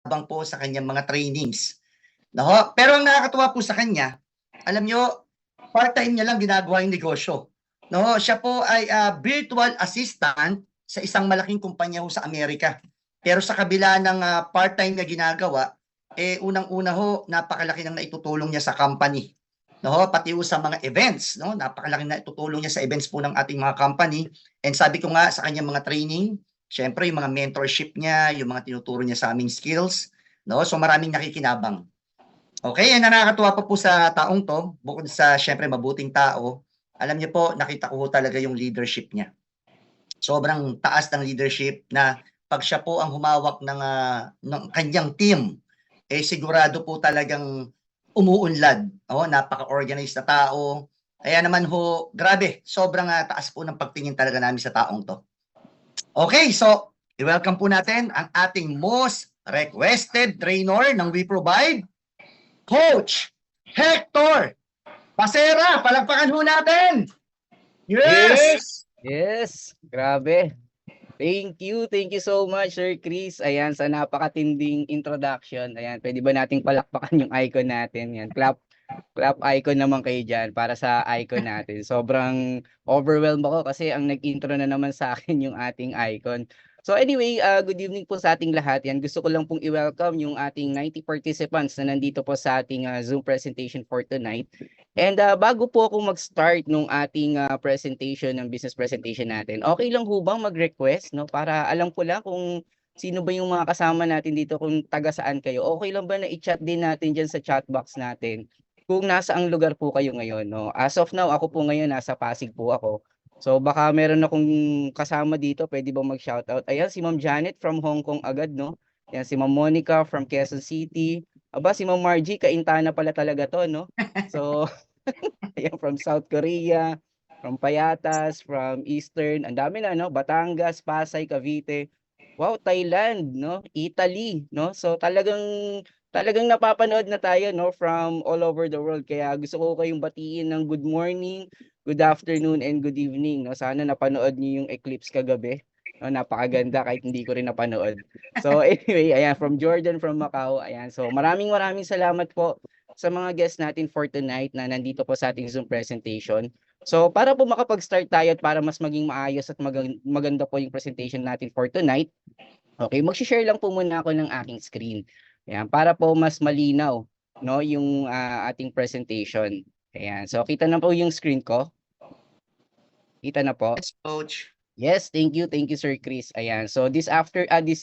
nakikinabang po sa kanyang mga trainings. No? Pero ang nakakatuwa po sa kanya, alam nyo, part-time niya lang ginagawa yung negosyo. No? Siya po ay virtual assistant sa isang malaking kumpanya sa Amerika. Pero sa kabila ng part-time na ginagawa, unang-una ho, napakalaki ng naitutulong niya sa company. No, pati sa mga events, no? Napakalaki na itutulong niya sa events po ng ating mga company. And sabi ko nga sa kanyang mga training, syempre yung mga mentorship niya, yung mga tinuturo niya sa aming skills, no? So maraming nakikinabang. Okay, and nakakatuwa pa po sa taong to, bukod sa syempre mabuting tao, alam niyo po, nakita ko talaga yung leadership niya. Sobrang taas ng leadership na pag siya po ang humawak ng kanyang team, sigurado po talagang umuunlad. Napaka-organized na tao. Kaya naman ho, grabe, sobrang taas po ng pagtingin talaga namin sa taong to. Okay, so i-welcome po natin ang ating most requested trainer ng We Provide, Coach Hector Pasera. Palagpakan ho natin. Yes! Yes, grabe. Thank you so much, Sir Chris. Ayan, sa napakatinding introduction. Ayan, pwede ba nating palakpakan yung icon natin? Yan, clap icon naman kayo dyan para sa icon natin. Sobrang overwhelmed ako kasi ang nag-intro na naman sa akin yung ating icon. So anyway, good evening po sa ating lahat. Yan, gusto ko lang pong i-welcome yung ating 90 participants na nandito po sa ating Zoom presentation for tonight. And bago po ako mag-start nung ating presentation, ng business presentation natin, okay lang ho bang mag-request, no? Para alam ko lang kung sino ba yung mga kasama natin dito, kung taga saan kayo. Okay lang ba na i-chat din natin dyan sa chat box natin kung nasaang lugar po kayo ngayon, no? As of now, ako po ngayon nasa Pasig po ako. So baka meron akong kasama dito, pwede ba mag-shoutout? Ayan, si Ma'am Janet from Hong Kong agad, no? Ayan, si Ma'am Monica from Quezon City. Aba, si Ma'am Margie, kaintana pala talaga to, no? So, ayan, from South Korea, from Payatas, from Eastern, ang dami na, no? Batangas, Pasay, Cavite. Wow, Thailand, no? Italy, no? So talagang napapanood na tayo, no, from all over the world. Kaya gusto ko kayong batiin ng good morning, good afternoon, and good evening, no. Sana napanood niyo yung eclipse kagabi. No, napakaganda kahit hindi ko rin napanood. So anyway, ayan, from Jordan, from Macau. Ayan, so maraming salamat po sa mga guests natin for tonight na nandito po sa ating Zoom presentation. So para po makapag-start tayo at para mas maging maayos at maganda po yung presentation natin for tonight, okay, mag-share lang po muna ako ng aking screen. Ayan, para po mas malinaw, no, yung ating presentation. Ayan, so kita na po yung screen ko. Kita na po. Yes, Coach. Yes, thank you Sir Chris. Ayan, so this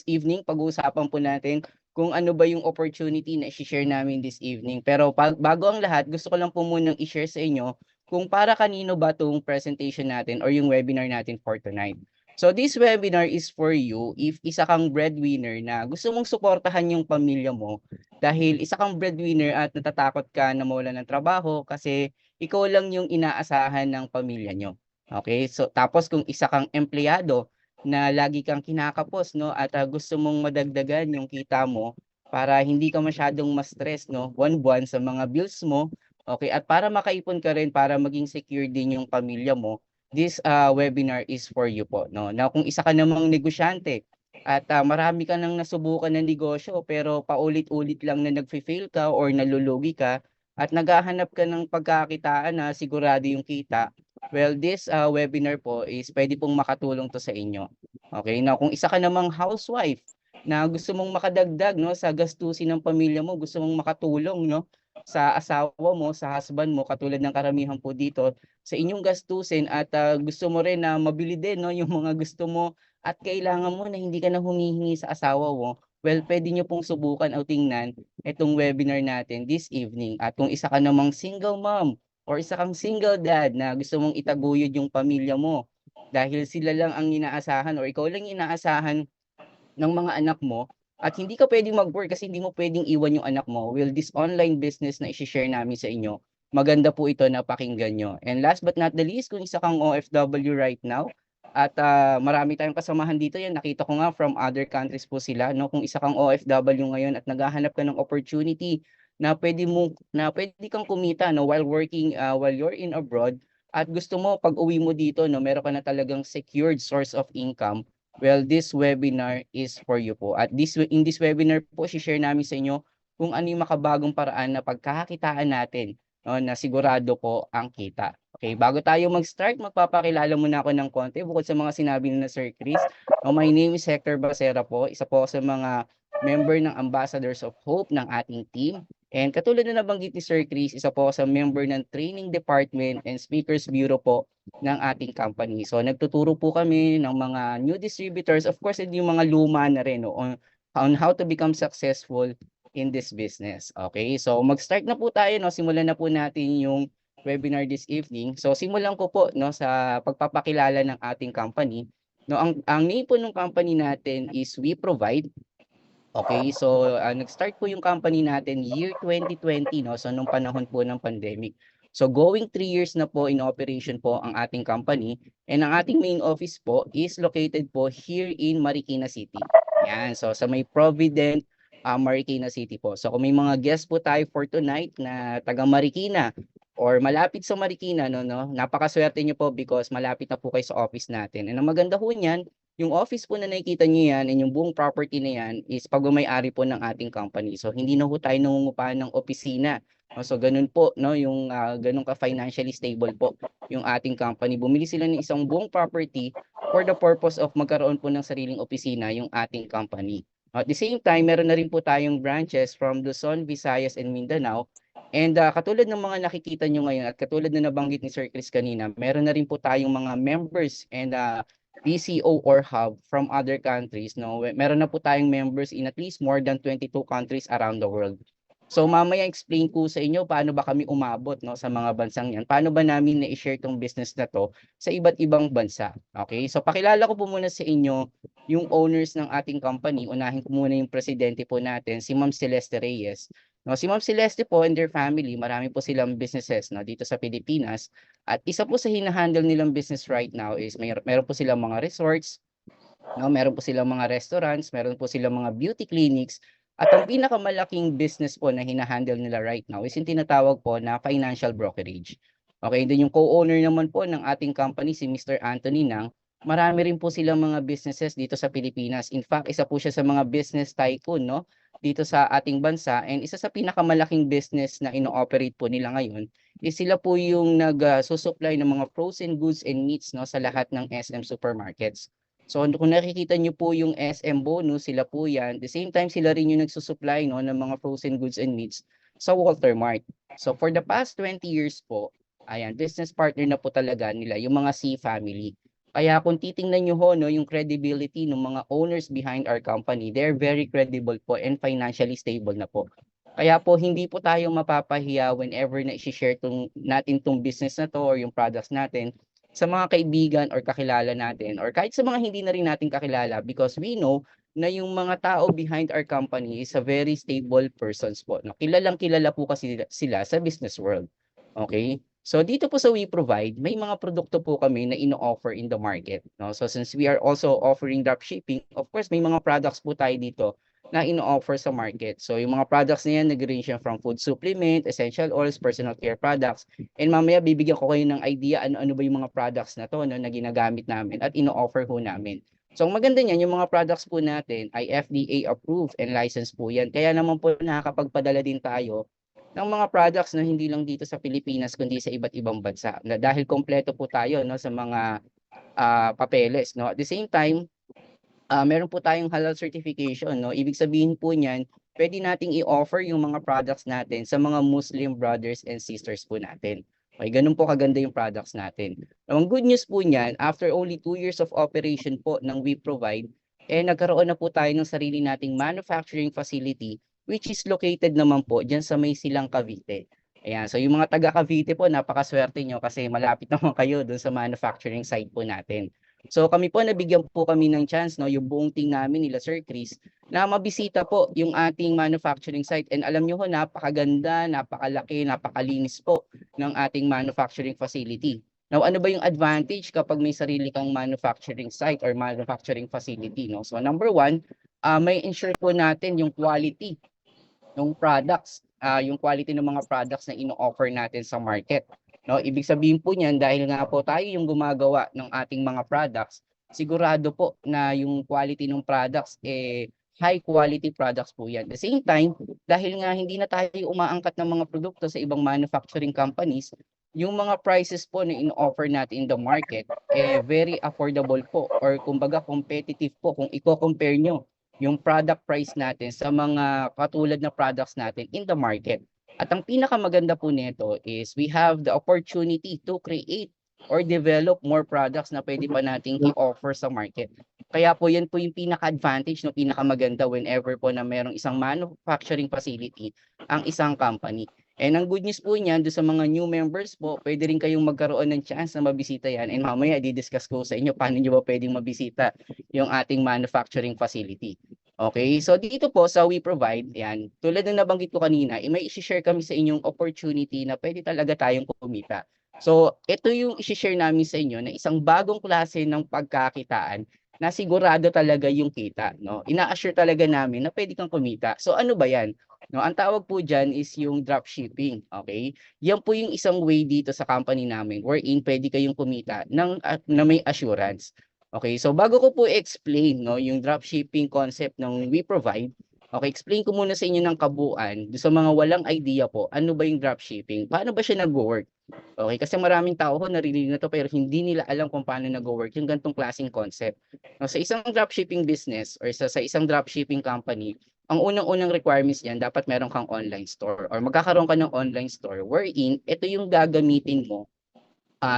evening, pag-uusapan po natin kung ano ba yung opportunity na i-share namin this evening. Pero bago ang lahat, gusto ko lang po munang i-share sa inyo kung para kanino ba tong presentation natin or yung webinar natin for tonight. So this webinar is for you if isa kang breadwinner na gusto mong suportahan yung pamilya mo dahil isa kang breadwinner at natatakot ka na mawalan ng trabaho kasi ikaw lang yung inaasahan ng pamilya nyo. Okay, so tapos kung isa kang empleyado na lagi kang kinakapos, no, at gusto mong madagdagan yung kita mo para hindi ka masyadong ma-stress, no, buwan-buwan sa mga bills mo, okay, at para makaipon ka rin para maging secure din yung pamilya mo, this webinar is for you po, no. Now kung isa ka namang negosyante at marami ka nang nasubukan ng negosyo pero paulit-ulit lang na nagfe-fail ka or nalulugi ka at naghahanap ka ng pagkakitaan na sigurado yung kita, well, this webinar po is pwede pong makatulong to sa inyo. Okay, now kung isa ka namang housewife na gusto mong makadagdag, no, sa gastusin ng pamilya mo, gusto mong makatulong, no, sa asawa mo, sa husband mo, katulad ng karamihan po dito sa inyong gastusin at gusto mo rin na mabili din, no, yung mga gusto mo at kailangan mo na hindi ka na humihingi sa asawa mo, well, pwede nyo pong subukan o tingnan itong webinar natin this evening. At kung isa ka namang single mom or isa kang single dad na gusto mong itaguyod yung pamilya mo dahil sila lang ang inaasahan or ikaw lang inaasahan ng mga anak mo at hindi ka pwedeng mag-work kasi hindi mo pwedeng iwan yung anak mo, well, this online business na i-share namin sa inyo, maganda po ito na pakinggan nyo. And last but not the least, kung isa kang OFW right now, at marami tayong kasamahan dito, yan nakita ko nga from other countries po sila, no, kung isa kang OFW ngayon at naghahanap ka ng opportunity na pwede kang kumita, no, while working, while you're in abroad, at gusto mo pag uwi mo dito, no, meron ka na talagang secured source of income, well, this webinar is for you po. At in this webinar po, share namin sa inyo kung ano yung makabagong paraan na pagkakakitaan natin, no, na sigurado po ang kita. Okay, bago tayo mag-start, magpapakilala muna ako ng konti bukod sa mga sinabi ni na Sir Chris. No, my name is Hector Basera po, isa po ako sa mga member ng Ambassadors of Hope ng ating team. And katulad na nabanggit ni Sir Chris, isa po ako sa member ng Training Department and Speakers Bureau po ng ating company. So nagtuturo po kami ng mga new distributors, of course, hindi yung mga luma na rin, no, on how to become successful in this business. Okay, so mag-start na po tayo, no? Simulan na po natin yung webinar this evening. So simulan ko po, no, sa pagpapakilala ng ating company. No, ang name po ng company natin is We Provide. Okay, so nag-start po yung company natin year 2020, no? So nung panahon po ng pandemic. So going 3 years na po in operation po ang ating company, and ang ating main office po is located po here in Marikina City. Yan, so sa may Provident, Marikina City po. So kung may mga guests po tayo for tonight na taga Marikina or malapit sa Marikina, no, napakaswerte niyo po because malapit na po kayo sa office natin. And ang maganda po niyan, yung office po na nakikita niyo yan and yung buong property na yan is pagmamay-ari po ng ating company. So hindi na po tayo nangungupahan ng opisina. No? So ganun po, no, yung ganun ka financially stable po yung ating company. Bumili sila ng isang buong property for the purpose of magkaroon po ng sariling opisina yung ating company. At the same time, meron na rin po tayong branches from Luzon, Visayas, and Mindanao. And katulad ng mga nakikita nyo ngayon at katulad na nabanggit ni Sir Chris kanina, meron na rin po tayong mga members and PCO or hub from other countries, no? Meron na po tayong members in at least more than 22 countries around the world. So mamaya explain ko sa inyo paano ba kami umabot, no, sa mga bansang yan. Paano ba namin na-share tong business na to sa iba't ibang bansa. Okay? So pakilala ko po muna sa inyo yung owners ng ating company. Unahin ko muna yung presidente po natin, si Ma'am Celeste Reyes. No, si Ma'am Celeste po and their family, marami po silang businesses, no, dito sa Pilipinas. At isa po sa hinahandle nilang business right now is meron po silang mga resorts, no, meron po silang mga restaurants, meron po silang mga beauty clinics, at ang pinakamalaking business po na hinahandle nila right now is yung tinatawag po na financial brokerage. Okay, then yung co-owner naman po ng ating company, si Mr. Anthony Nang, marami rin po silang mga businesses dito sa Pilipinas. In fact, isa po siya sa mga business tycoon, no, dito sa ating bansa, and isa sa pinakamalaking business na ino-operate po nila ngayon is sila po yung nag-susupply ng mga frozen goods and meats, no, sa lahat ng SM supermarkets. So kung nakikita niyo po yung SM bonus, sila po yan. The same time, sila rin yung nagsusupply, no, ng mga frozen goods and meats sa Walter Mart. So for the past 20 years po, ayan, business partner na po talaga nila, yung mga C family. Kaya kung titingnan nyo ho, no, yung credibility ng mga owners behind our company, they're very credible po and financially stable na po. Kaya po hindi po tayo mapapahiya whenever na i-share natin tong business na to or yung products natin sa mga kaibigan or kakilala natin or kahit sa mga hindi na rin natin kakilala, because we know na yung mga tao behind our company is a very stable persons po. No? Kilalang kilala po kasi sila sa business world. Okay? So dito po sa We Provide, may mga produkto po kami na ino-offer in the market. No? So since we are also offering dropshipping, of course may mga products po tayo dito na ino-offer sa market. So yung mga products na yan, nag-range from food supplement, essential oils, personal care products. And mamaya bibigyan ko kayo ng idea ano ba yung mga products na to, no, na ginagamit namin at ino-offer ho namin. So ang maganda niyan, yung mga products po natin ay FDA approved and licensed po yan. Kaya naman po nakakapagpadala din tayo ng mga products na hindi lang dito sa Pilipinas kundi sa iba't ibang bansa. Na dahil kompleto po tayo, no, sa mga papeles, no. At the same time, meron po tayong halal certification, no? Ibig sabihin po niyan, pwede nating i-offer yung mga products natin sa mga Muslim brothers and sisters po natin. Okay, ganun po kaganda yung products natin. Ang good news po niyan, after only 2 years of operation po ng We Provide, nagkaroon na po tayo ng sarili nating manufacturing facility which is located naman po dyan sa may Silang Cavite. Ayan, so yung mga taga Cavite po, napakaswerte nyo kasi malapit naman kayo dun sa manufacturing site po natin. So kami po, nabigyan po kami ng chance, no, yung buong team namin nila Sir Chris, na mabisita po yung ating manufacturing site. And alam nyo ho, napakaganda, napakalaki, napakalinis po ng ating manufacturing facility. Now, ano ba yung advantage kapag may sarili kang manufacturing site or manufacturing facility, no? So number one, may ensure po natin yung quality ng products, yung quality ng mga products na ino-offer natin sa market. No, ibig sabihin po niyan, dahil nga po tayo yung gumagawa ng ating mga products, sigurado po na yung quality ng products high quality products po yan. At the same time, dahil nga hindi na tayo umaangkat ng mga produkto sa ibang manufacturing companies, yung mga prices po na in-offer natin in the market, very affordable po or kumbaga competitive po kung i-compare nyo yung product price natin sa mga katulad na products natin in the market. At ang pinakamaganda po nito is we have the opportunity to create or develop more products na pwede pa nating i-offer sa market. Kaya po yan po yung pinaka-advantage, no, pinakamaganda whenever po na merong isang manufacturing facility ang isang company. And ang good news po niyan, do sa mga new members po, pwede rin kayong magkaroon ng chance na mabisita yan. And mamaya, di-discuss ko sa inyo paano nyo ba pwedeng mabisita yung ating manufacturing facility. Okay, so dito po sa We Provide, yan, tulad ng nabanggit ko kanina, may i-share kami sa inyong opportunity na pwede talaga tayong kumita. So, ito yung i-share namin sa inyo na isang bagong klase ng pagkakitaan na sigurado talaga yung kita, no? Ina-assure talaga namin na pwede kang kumita. So, ano ba yan? No, ang tawag po diyan is yung dropshipping, okay? Yan po yung isang way dito sa company namin wherein pwede kayong kumita na may assurance. Okay, so bago ko po explain no yung dropshipping concept ng We Provide, okay, explain ko muna sa inyo ng kabuuan do sa mga walang idea po, ano ba yung dropshipping? Paano ba siya nagwo-work? Okay, kasi maraming tao ho naririnig na to pero hindi nila alam kung paano nagwo-work yung ganitong klaseng concept. No, sa isang dropshipping business or sa isang dropshipping company, ang unang-unang requirements niyan, dapat meron kang online store or magkakaroon ka ng online store wherein ito yung gagamitin mo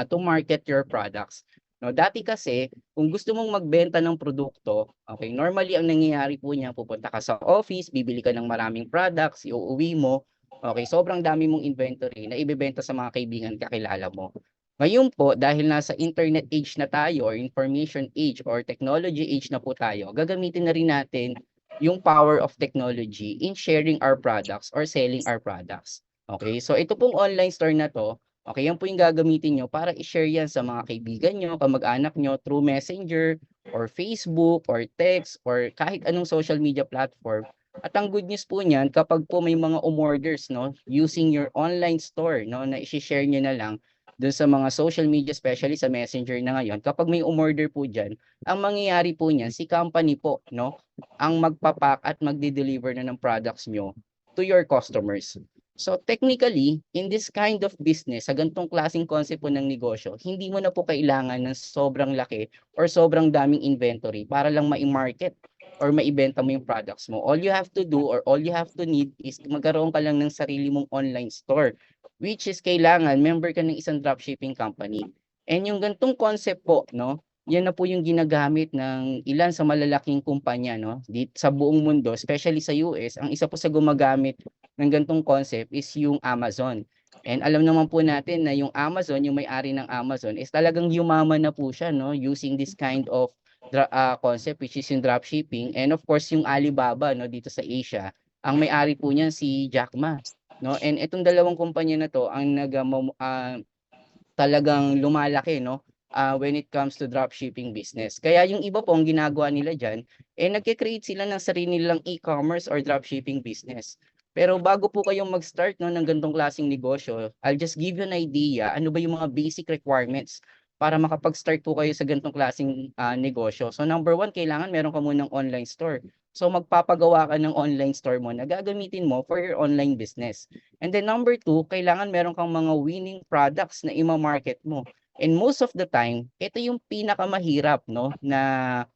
to market your products. No, dati kasi, kung gusto mong magbenta ng produkto, okay, normally ang nangyayari po niya, pupunta ka sa office, bibili ka ng maraming products, iuuwi mo, okay, sobrang dami mong inventory na ibebenta sa mga kaibigan kakilala mo. Ngayon po, dahil nasa internet age na tayo or information age or technology age na po tayo, gagamitin na rin natin yung power of technology in sharing our products or selling our products. Okay, so ito pong online store na to, okay, yan po yung gagamitin nyo para i-share yan sa mga kaibigan nyo, kamag-anak nyo through Messenger or Facebook or text or kahit anong social media platform. At ang good news po niyan, kapag po may mga umorders no, using your online store no, na i-share nyo na lang dun sa mga social media, especially sa Messenger na ngayon, kapag may umorder po dyan, ang mangyayari po niyan, si company po, no, ang magpapak at magde-deliver na ng products nyo to your customers. So technically, in this kind of business, sa ganitong klaseng concept po ng negosyo, hindi mo na po kailangan ng sobrang laki or sobrang daming inventory para lang ma-market or maibenta mo yung products mo. All you have to do or all you have to need is magkaroon ka lang ng sarili mong online store, which is kailangan member ka ng isang dropshipping company. And yung ganitong concept po, no, yan na po yung ginagamit ng ilan sa malalaking kumpanya no, sa buong mundo, especially sa US. Ang isa po sa gumagamit ng ganitong concept is yung Amazon. And alam naman po natin na yung Amazon, yung may-ari ng Amazon is talagang yumaman na po siya no, using this kind of concept which is yung dropshipping. And of course yung Alibaba no, dito sa Asia, ang may-ari po niyan si Jack Ma. No? And itong dalawang kumpanya na to ang talagang lumalaki no, when it comes to dropshipping business. Kaya yung iba po ang ginagawa nila dyan, nagke-create sila ng sarili nilang e-commerce or dropshipping business. Pero bago po kayong mag-start no, ng ganitong klaseng negosyo, I'll just give you an idea, ano ba yung mga basic requirements para makapag-start po kayo sa ganitong klaseng negosyo. So number one, kailangan meron ka munang online store. So magpapagawa ka ng online store mo na gagamitin mo for your online business. And then number two, kailangan meron kang mga winning products na ima-market mo. And most of the time, ito yung pinakamahirap no na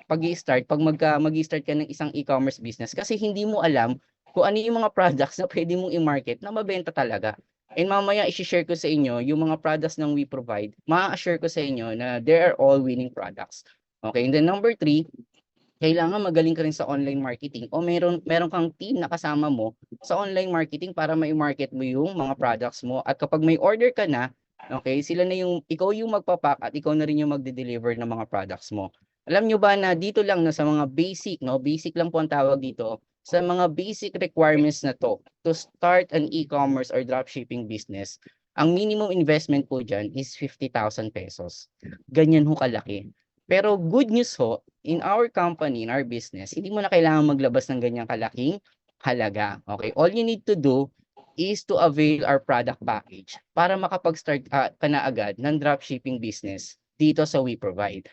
pag-i-start pag mag-i-start ka ng isang e-commerce business kasi hindi mo alam kung ano yung mga products na pwede mong i-market na mabenta talaga. And mamaya i-share ko sa inyo yung mga products ng We Provide. Ma-assure ko sa inyo na they are all winning products. Okay, and then number three, kailangan magaling ka rin sa online marketing o meron kang team na kasama mo sa online marketing para mai-market mo yung mga products mo. At kapag may order ka na, okay, ikaw yung magpapak at ikaw na rin yung magde-deliver ng mga products mo. Alam nyo ba na dito lang no, sa mga basic, no, basic lang po ang tawag dito, sa mga basic requirements na to start an e-commerce or dropshipping business, ang minimum investment po dyan is 50,000 pesos. Ganyan ho kalaki. Pero good news ho, in our company, in our business, hindi mo na kailangan maglabas ng ganyang kalaking halaga. Okay, all you need to do is to avail our product package para makapag-start ka na agad ng dropshipping business dito sa We Provide.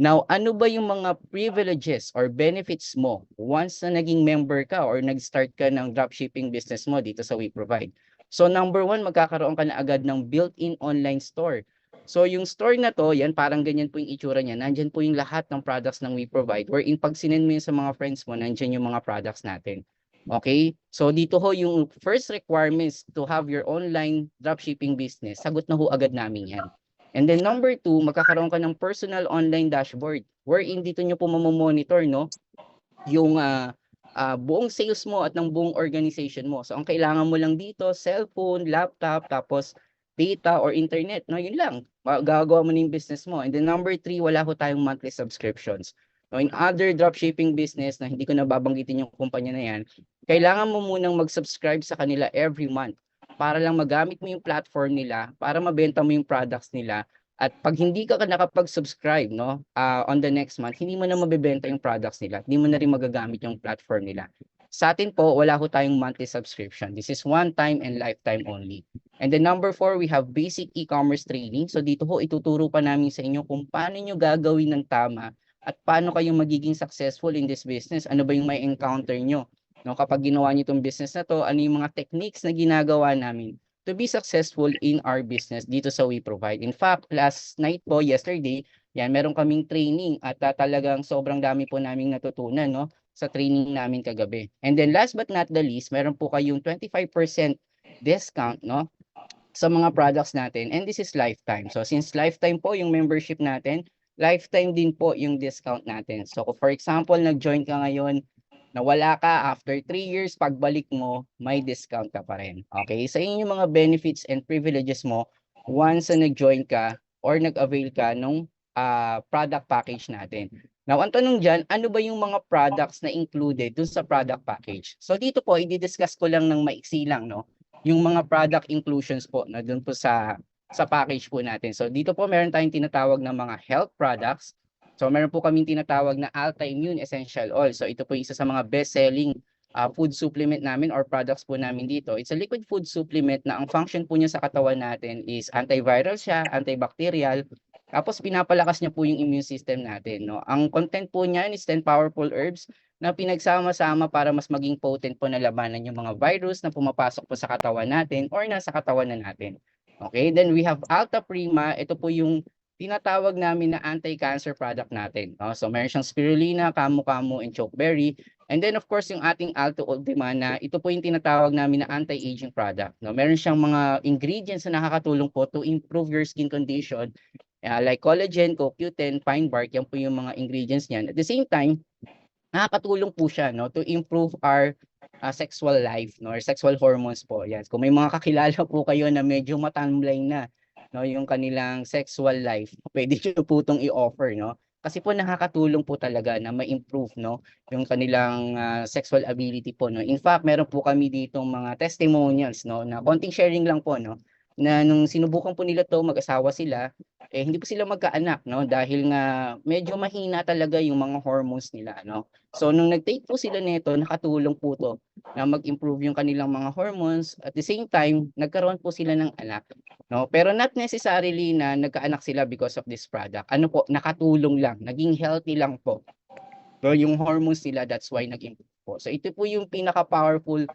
Now, ano ba yung mga privileges or benefits mo once na naging member ka or nag-start ka ng dropshipping business mo dito sa WeProvide? So number one, magkakaroon ka na agad ng built-in online store. So yung store na to, yan parang ganyan po yung itsura niya. Nandyan po yung lahat ng products ng WeProvide wherein pag sinend mo yun sa mga friends mo, nandyan yung mga products natin. Okay? So dito ho yung first requirements to have your online dropshipping business. Sagot na ho agad namin yan. And then number two, magkakaroon ka ng personal online dashboard wherein dito nyo po mamomonitor, no, yung buong sales mo at ng buong organization mo. So ang kailangan mo lang dito, cellphone, laptop, tapos data or internet, no, yun lang. Gagawa mo na yung business mo. And then number three, wala ho tayong monthly subscriptions. No, in other dropshipping business na hindi ko na babanggitin yung kumpanya na yan, kailangan mo munang mag-subscribe sa kanila every month para lang magamit mo yung platform nila, para mabenta mo yung products nila. At pag hindi ka nakapag-subscribe, no, on the next month, hindi mo na mabebenta yung products nila. Hindi mo na rin magagamit yung platform nila. Sa atin po, wala ho tayong monthly subscription. This is one time and lifetime only. And then number four, we have basic e-commerce training. So dito ho, ituturo pa namin sa inyo kung paano nyo gagawin ng tama at paano kayo magiging successful in this business. Ano ba yung may encounter nyo? No, kapag ginawa niyo itong business na to, ano yung mga techniques na ginagawa namin to be successful in our business dito sa WeProvide. In fact, last night po, yesterday, yan, meron kaming training at talagang sobrang dami po naming natutunan, no, sa training namin kagabi. And then last but not the least, meron po kayong 25% discount, no, sa mga products natin. And this is lifetime. So since lifetime po yung membership natin, lifetime din po yung discount natin. So for example, nag-join ka ngayon, nawala ka after 3 years, pagbalik mo, may discount ka pa rin. Okay? Sa inyo yung mga benefits and privileges mo once na nag-join ka or nag-avail ka nung product package natin. Now, ang tanong dyan, ano ba yung mga products na included dun sa product package? So dito po, i-discuss ko lang ng maiksi lang, no? Yung mga product inclusions po na dun po sa package po natin. So dito po meron tayong tinatawag na mga health products. So meron po kaming tinatawag na Alta Immune Essential Oil. So ito po isa sa mga best-selling food supplement namin or products po namin dito. It's a liquid food supplement na ang function po niya sa katawan natin is antiviral siya, antibacterial, tapos pinapalakas niya po yung immune system natin. No? Ang content po niyan is 10 powerful herbs na pinagsama-sama para mas maging potent po na labanan yung mga virus na pumapasok po sa katawan natin or nasa katawan na natin. Okay, then we have Alta Prima. Ito po yung tinatawag namin na anti-cancer product natin. No? So meron siyang spirulina, camu-camu, and chokeberry. And then of course yung ating Alto Ultima na ito po yung tinatawag namin na anti-aging product. No? Meron siyang mga ingredients na nakakatulong po to improve your skin condition like collagen, CoQ10, pine bark. Yan po yung mga ingredients niyan. At the same time, nakakatulong po siya, no, to improve our sexual life, no, or sexual hormones po. Yan. Kung may mga kakilala po kayo na medyo matamlay na, no, yung kanilang sexual life, pwede nyo po itong i-offer, no? Kasi po nakakatulong po talaga na ma-improve, no, yung kanilang sexual ability po, no. In fact, meron po kami ditong mga testimonials, no, na konting sharing lang po, no, na nung sinubukan po nila to, mag-asawa sila, hindi po sila magkaanak, no, dahil nga medyo mahina talaga yung mga hormones nila, no. So nung nag-take po sila nito, nakatulong po to na mag-improve yung kanilang mga hormones. At the same time, nagkaroon po sila ng anak, no? Pero not necessarily na nagkaanak sila because of this product. Ano po, nakatulong lang, naging healthy lang po. So yung hormones nila, that's why nag-improve po. So ito po yung pinaka-powerful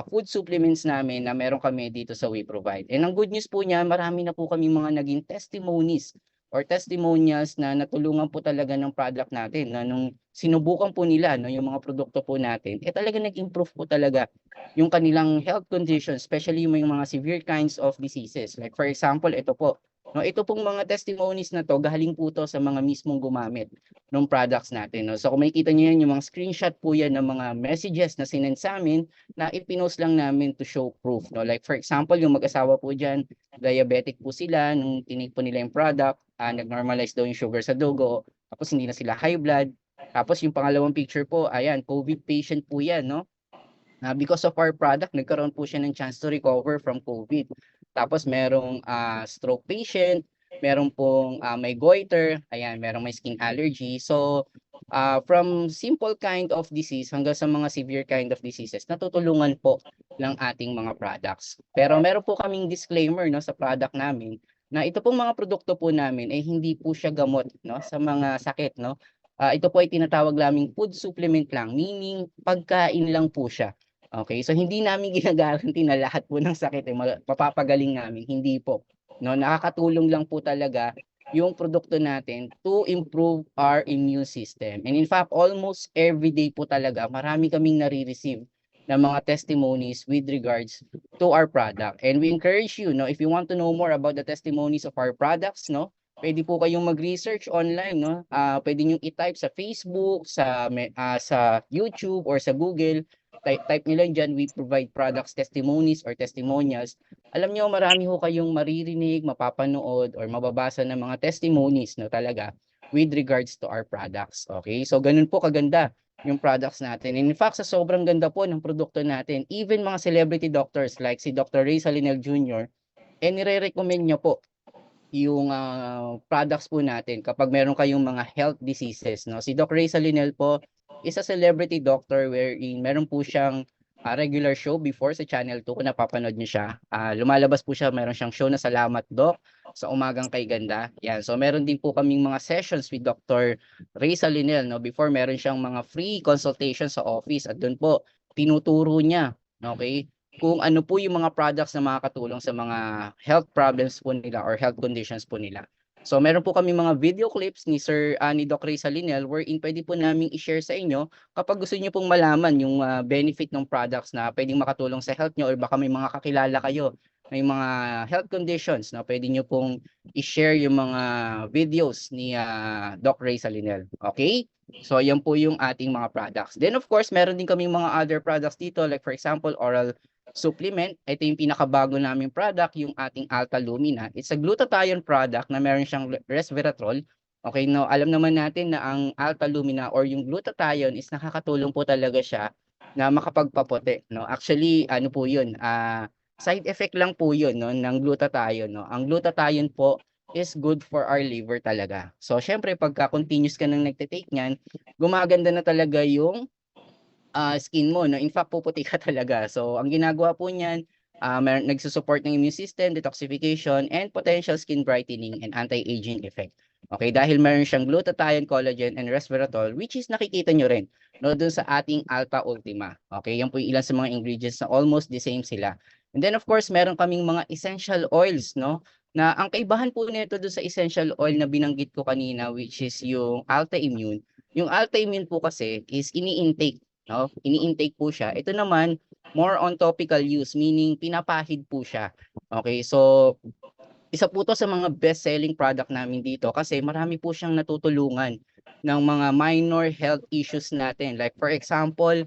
food supplements namin na meron kami dito sa WeProvide. And ang good news po niya, marami na po kami mga naging testimonies or testimonials na natulungan po talaga ng product natin na nung sinubukan po nila, no, yung mga produkto po natin, talaga nag-improve po talaga yung kanilang health conditions, especially yung mga severe kinds of diseases. Like for example, ito po, no, ito pong mga testimonies na to, galing po to sa mga mismong gumamit ng products natin. No? So kung makikita niyo yan, yung mga screenshot po yan ng mga messages na sinend sa amin na ipinost lang namin to show proof. No? Like for example, yung mag-asawa po dyan, diabetic po sila, nung tinig po nila yung product, nag-normalize daw yung sugar sa dugo, tapos hindi na sila high blood. Tapos yung pangalawang picture po, ayan, COVID patient po yan, no? Because of our product, nagkaroon po siya ng chance to recover from COVID. Tapos merong stroke patient, meron pong may goiter, ayan, merong may skin allergy. So, from simple kind of disease hanggang sa mga severe kind of diseases, natutulungan po ng ating mga products. Pero meron po kaming disclaimer, no, sa product namin na ito pong mga produkto po namin ay hindi po siya gamot, no, sa mga sakit, no. Ito po ay tinatawag naming food supplement lang, meaning pagkain lang po siya. Okay, so hindi namin ginagaranti na lahat po ng sakit ay mapapagaling namin, hindi po. No, nakakatulong lang po talaga yung produkto natin to improve our immune system. And in fact, almost every day po talaga, marami kaming nare-receive ng mga testimonies with regards to our product. And we encourage you, no, if you want to know more about the testimonies of our products, no, pwede po kayong mag-research online, no. Pwede niyo i-type sa Facebook, sa YouTube or sa Google. Type niyo lang diyan, we provide products testimonies or testimonials. Alam niyo, marami ho kayong maririnig, mapapanood or mababasa ng mga testimonies, no, talaga with regards to our products. Okay? So ganun po kaganda yung products natin. In fact, sa sobrang ganda po ng produkto natin, even mga celebrity doctors like si Dr. Ray Salinel Jr., nire-recommend niya po yung products po natin kapag meron kayong mga health diseases, no? Si Doc Ray Salinel po is a celebrity doctor wherein meron po siyang regular show before sa Channel 2 kung napapanood niyo siya. Lumalabas po siya, meron siyang show na Salamat Doc sa Umagang Kay Ganda. Yan. So meron din po kaming mga sessions with Dr. Ray Salinel, no? Before meron siyang mga free consultation sa office at doon po tinuturo niya, okay, kung ano po yung mga products na makakatulong sa mga health problems po nila or health conditions po nila. So meron po kami mga video clips ni Doc Ray Salinel wherein pwede po namin i-share sa inyo kapag gusto niyo pong malaman yung benefit ng products na pwedeng makatulong sa health niyo or baka may mga kakilala kayo may mga health conditions na pwede niyo pong i-share yung mga videos ni Doc Ray Salinel. Okay? So yan po yung ating mga products. Then of course, meron din kaming mga other products dito like for example, oral supplement. Ito yung pinakabago naming product, yung ating Alta Lumina. It's a glutathione product na meron siyang resveratrol. Okay, no, alam naman natin na ang Alta Lumina or yung glutathione is nakakatulong po talaga siya na makapagpaputi, no. Actually, ano po 'yun? Side effect lang po 'yun, no, ng glutathione, no. Ang glutathione po is good for our liver talaga. So, syempre pagka continuous ka nang nagte-take niyan, gumaganda na talaga yung skin mo, no? In fact, puputi ka talaga. So, ang ginagawa po niyan, nagsusupport ng immune system, detoxification, and potential skin brightening and anti-aging effect. Okay, dahil meron siyang glutathione, collagen, and resveratrol, which is nakikita nyo rin, no, dun sa ating Alta Ultima. Okay, yan po yung ilan sa mga ingredients na almost the same sila. And then, of course, meron kaming mga essential oils, no, na ang kaibahan po nito dun sa essential oil na binanggit ko kanina, which is yung Alta Immune. Yung Alta Immune po kasi is ini-intake, no? Ini-intake po siya. Ito naman, more on topical use, meaning pinapahid po siya. Okay, so isa po to sa mga best-selling product namin dito kasi marami po siyang natutulungan ng mga minor health issues natin. Like for example,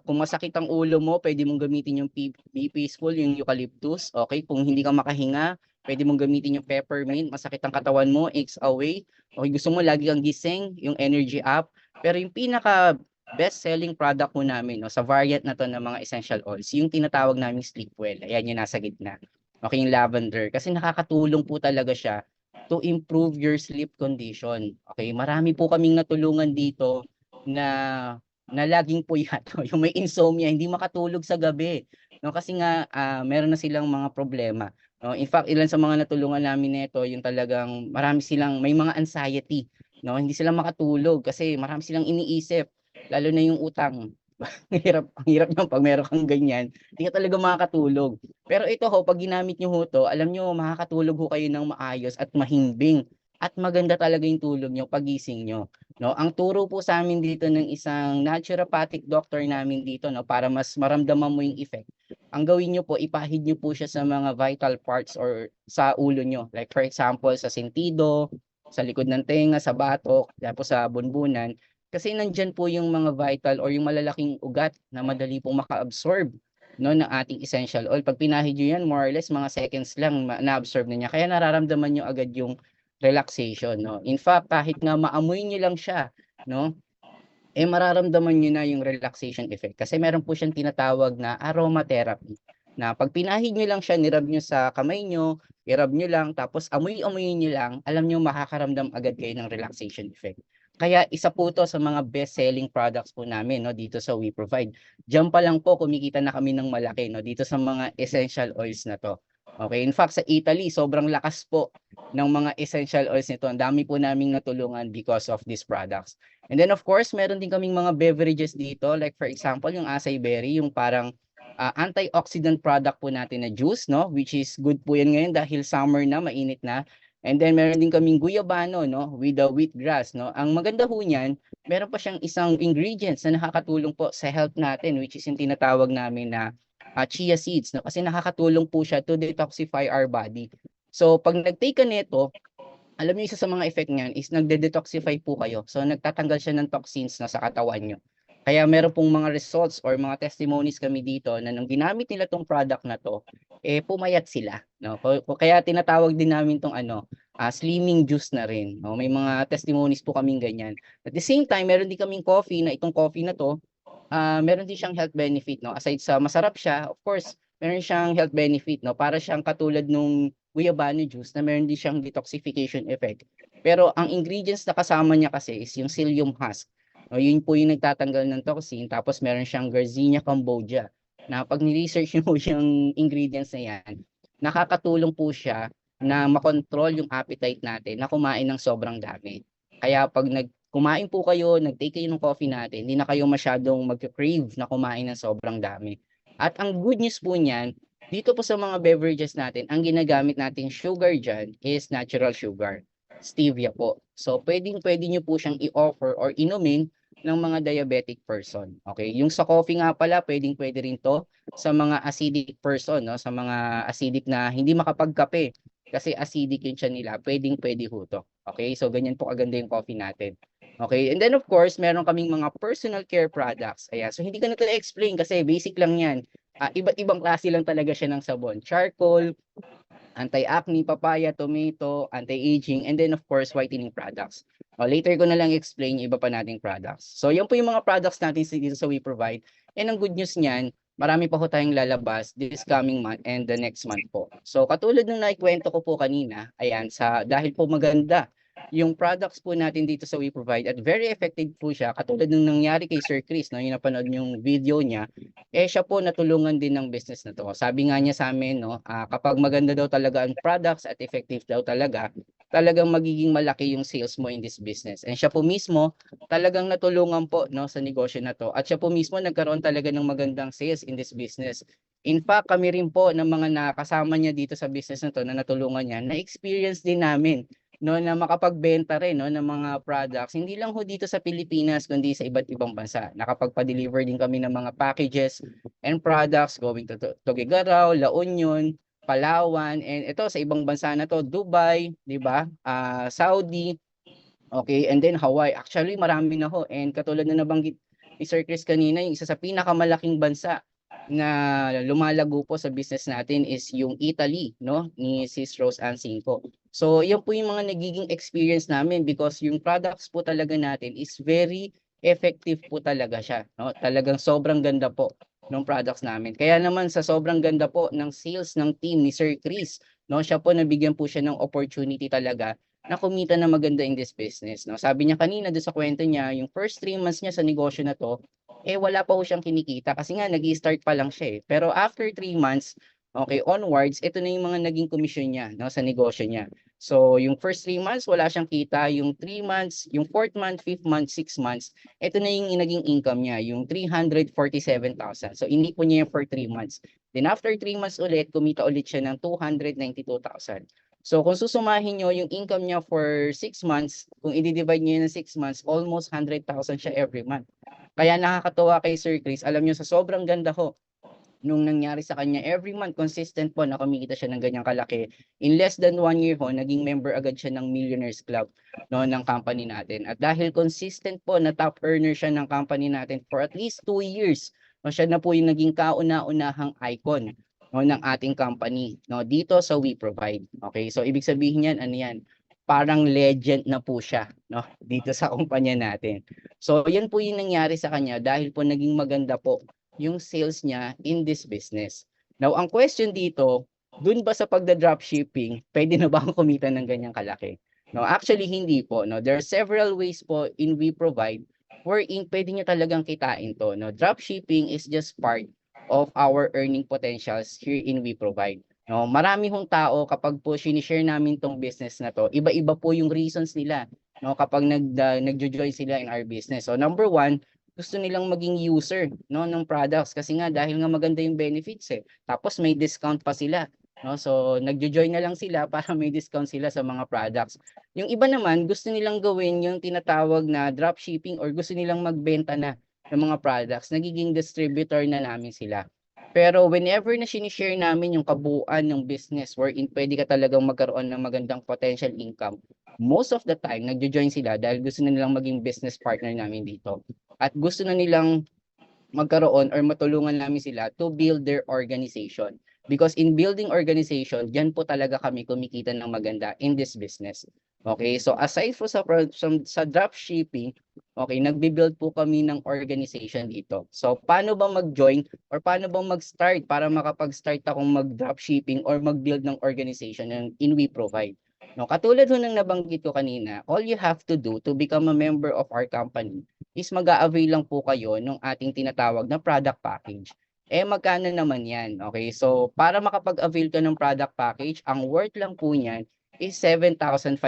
kung masakit ang ulo mo, pwede mong gamitin yung Be Peaceful, yung eucalyptus. Okay, kung hindi ka makahinga, pwede mong gamitin yung peppermint. Masakit ang katawan mo, aches away. Okay, gusto mo lagi kang gising, yung energy up. Pero yung pinaka best-selling product po namin, no, sa variant na to ng mga essential oils, yung tinatawag naming sleep well. Ayan yung nasa gitna. Okay, yung lavender. Kasi nakakatulong po talaga siya to improve your sleep condition. Okay, marami po kaming natulungan dito na laging puyat, yung may insomnia, hindi makatulog sa gabi. No, kasi nga meron na silang mga problema. No, in fact, ilan sa mga natulungan namin nito, yung talagang marami silang may mga anxiety, no, hindi sila makatulog kasi marami silang iniisip lalo na yung utang. Ang hirap ng pag meron kang ganyan, hindi ka talaga makakatulog. Pero ito ho, pag ginamit niyo ho 'to, alam niyo makakatulog ho kayo ng maayos at mahimbing at maganda talaga yung tulog niyo paggising niyo, 'no? Ang turo po sa amin dito ng isang naturopathic doctor namin dito, 'no, para mas maramdaman mo yung effect. Ang gawin niyo po, ipahid niyo po siya sa mga vital parts or sa ulo niyo. Like for example, sa sentido, sa likod ng tenga, sa batok, tapos sa bunbunan. Kasi nandiyan po yung mga vital or yung malalaking ugat na madali pong maka-absorb, no, ng ating essential oil. Pag pinahid nyo yan, more or less mga seconds lang na-absorb na niya. Kaya nararamdaman nyo agad yung relaxation, no. In fact, kahit nga maamoy nyo lang siya, no, mararamdaman nyo na yung relaxation effect. Kasi meron po siyang tinatawag na aromatherapy. Na pag pinahid nyo lang siya, nirab nyo sa kamay nyo, irab nyo lang, tapos amoy-amoy nyo lang, alam nyo makakaramdam agad kayo ng relaxation effect. Kaya isa po to sa mga best-selling products po namin, no, dito sa We Provide. Diyan pa lang po kumikita na kami ng malaki, no, dito sa mga essential oils na to. Okay, in fact sa Italy sobrang lakas po ng mga essential oils nito. Ang dami po naming natulungan because of these products. And then of course, meron din kaming mga beverages dito, like for example, yung acai berry, yung parang antioxidant product po natin na juice, no? Which is good po yan ngayon dahil summer na, mainit na. And then meron din kaming guyabano, no? With the wheatgrass, no? Ang maganda po niyan, meron pa siyang isang ingredients na nakakatulong po sa health natin, which is yung tinatawag namin na chia seeds, no? Kasi nakakatulong po siya to detoxify our body. So pag nag-take ka nito, alam niyo isa sa mga effect niyan is nagde-detoxify po kayo. So nagtatanggal siya ng toxins na sa katawan niyo. Kaya meron pong mga results or mga testimonies kami dito na nung ginamit nila tong product na to, pumayat sila, no? Kaya tinatawag din namin tong slimming juice na rin, no? May mga testimonies po kaming ganyan. At the same time, meron din kaming coffee na itong coffee na to, meron din siyang health benefit, no? Aside sa masarap siya, of course, meron siyang health benefit, no? Para siyang katulad nung guyabano juice na meron din siyang detoxification effect. Pero ang ingredients na kasama niya kasi is yung psyllium husk. No, yun po yung nagtatanggal ng toxin. Tapos meron siyang Garcinia cambogia na pag ni-research mo yung ingredients na yan, nakakatulong po siya na makontrol yung appetite natin na kumain ng sobrang dami. Kaya pag kumain po kayo, nag-take kayo ng coffee natin, hindi na kayo masyadong mag-crave na kumain ng sobrang dami. At ang good news po niyan, dito po sa mga beverages natin, ang ginagamit nating sugar dyan is natural sugar. Stevia po. So, pwedeng-pwede nyo po siyang i-offer or inumin ng mga diabetic person. Okay? Yung sa coffee nga pala, pwedeng-pwede rin to sa mga acidic person, no? Sa mga acidic na hindi makapagkape kasi acidic yung tiyan nila, pwedeng-pwede ho to. Okay? So, ganyan po kaganda yung coffee natin. Okay, and then of course, meron kaming mga personal care products. Ayan, so hindi ko na ito explain kasi basic lang yan. Iba't ibang klase lang talaga siya ng sabon. Charcoal, anti-acne, papaya, tomato, anti-aging, and then of course, whitening products. Later ko na lang explain yung iba pa nating products. So, yan po yung mga products natin dito sa We Provide. And ang good news niyan, marami pa po tayong lalabas this coming month and the next month po. So, katulad ng naikwento ko po kanina, ayan, dahil po maganda yung products po natin dito sa We Provide at very effective po siya, katulad ng nangyari kay Sir Chris, no, yung napanood yung video niya, siya po natulungan din ng business na to. Sabi nga niya sa amin, no, kapag maganda daw talaga ang products at effective daw talaga, talagang magiging malaki yung sales mo in this business. And siya po mismo talagang natulungan po, no, sa negosyo na to. At siya po mismo nagkaroon talaga ng magandang sales in this business. In fact, kami rin po ng mga nakasama niya dito sa business na to na natulungan niya, na-experience din namin, no, na makapagbenta rin, no, ng mga products hindi lang ho dito sa Pilipinas kundi sa iba't ibang bansa. Nakapagpa-deliver din kami ng mga packages and products going to Tuguegarao, La Union, Palawan, and ito sa ibang bansa na to, Dubai, 'di ba? Saudi, okay, and then Hawaii. Actually, marami na ho, and katulad na nabanggit ni Sir Chris kanina, yung isa sa pinakamalaking bansa na lumalago po sa business natin is yung Italy, no, ni Sis Rose Ann Cinco. So, yan po yung mga nagiging experience namin because yung products po talaga natin is very effective po talaga siya, no? Talagang sobrang ganda po ng products namin. Kaya naman sa sobrang ganda po ng sales ng team ni Sir Chris, no, siya po nabigyan po siya ng opportunity talaga na kumita na maganda in this business, no? Sabi niya kanina doon sa kwento niya, yung first 3 months niya sa negosyo na to, wala pa ho siyang kinikita kasi nga nag-i-start pa lang siya. Pero after 3 months, okay, onwards, ito na yung mga naging commission niya, no, sa negosyo niya. So, yung first 3 months, wala siyang kita. Yung 3 months, yung 4th month, 5th month, 6 months, ito na yung naging income niya, yung 347,000. So, hindi po niya yung for 3 months. Then after 3 months ulit, kumita ulit siya ng 292,000. So, kung susumahin nyo yung income niya for 6 months, kung i-divide niyo ng 6 months, almost 100,000 siya every month. Kaya nakakatuwa kay Sir Chris, alam niyo sa sobrang ganda ho nung nangyari sa kanya, every month consistent po na kumikita siya ng ganyang kalaki. In less than 1 year ho, naging member agad siya ng Millionaires Club, no, ng company natin. At dahil consistent po na top earner siya ng company natin for at least 2 years, no, siya na po yung naging kauna-unahang icon, no, ng ating company, no, dito sa We Provide. Okay, so ibig sabihin yan, ano yan? Parang legend na po siya, no, dito sa kumpanya natin. So, yan po yung nangyari sa kanya dahil po naging maganda po yung sales niya in this business. Now, ang question dito, dun ba sa pagda-dropshipping, pwede na ba akong kumita ng ganyang kalaki? No, actually hindi po, no. There are several ways po in We Provide wherein pwede niyo talagang kitain to, no. Dropshipping is just part of our earning potentials here in We Provide. No, marami hong tao kapag po sinishare namin tong business na to, iba-iba po yung reasons nila, no, kapag nagjo-join sila in our business. So number one, gusto nilang maging user, no, ng products kasi nga dahil nga maganda yung benefits eh. Tapos may discount pa sila, no? So nagjo-join na lang sila para may discount sila sa mga products. Yung iba naman, gusto nilang gawin yung tinatawag na dropshipping or gusto nilang magbenta na ng mga products, nagiging distributor na namin sila. Pero whenever na sinishare namin yung kabuuan ng business wherein pwede ka talagang magkaroon ng magandang potential income, most of the time, nagjo-join sila dahil gusto na nilang maging business partner namin dito. At gusto na nilang magkaroon or matulungan namin sila to build their organization. Because in building organization, diyan po talaga kami kumikita ng maganda in this business. Okay, so aside po sa dropshipping, okay, nagbi-build po kami ng organization dito. So paano ba mag-join or paano ba mag-start para makapag-start akong mag-dropshipping or mag-build ng organization in We Provide? No, katulad ho ng nabanggit ko kanina, all you have to do to become a member of our company is mag-a-avail lang po kayo ng ating tinatawag na product package. Eh magkano naman yan? Okay, so para makapag-avail ka ng product package, ang worth lang po niyan is 7,500.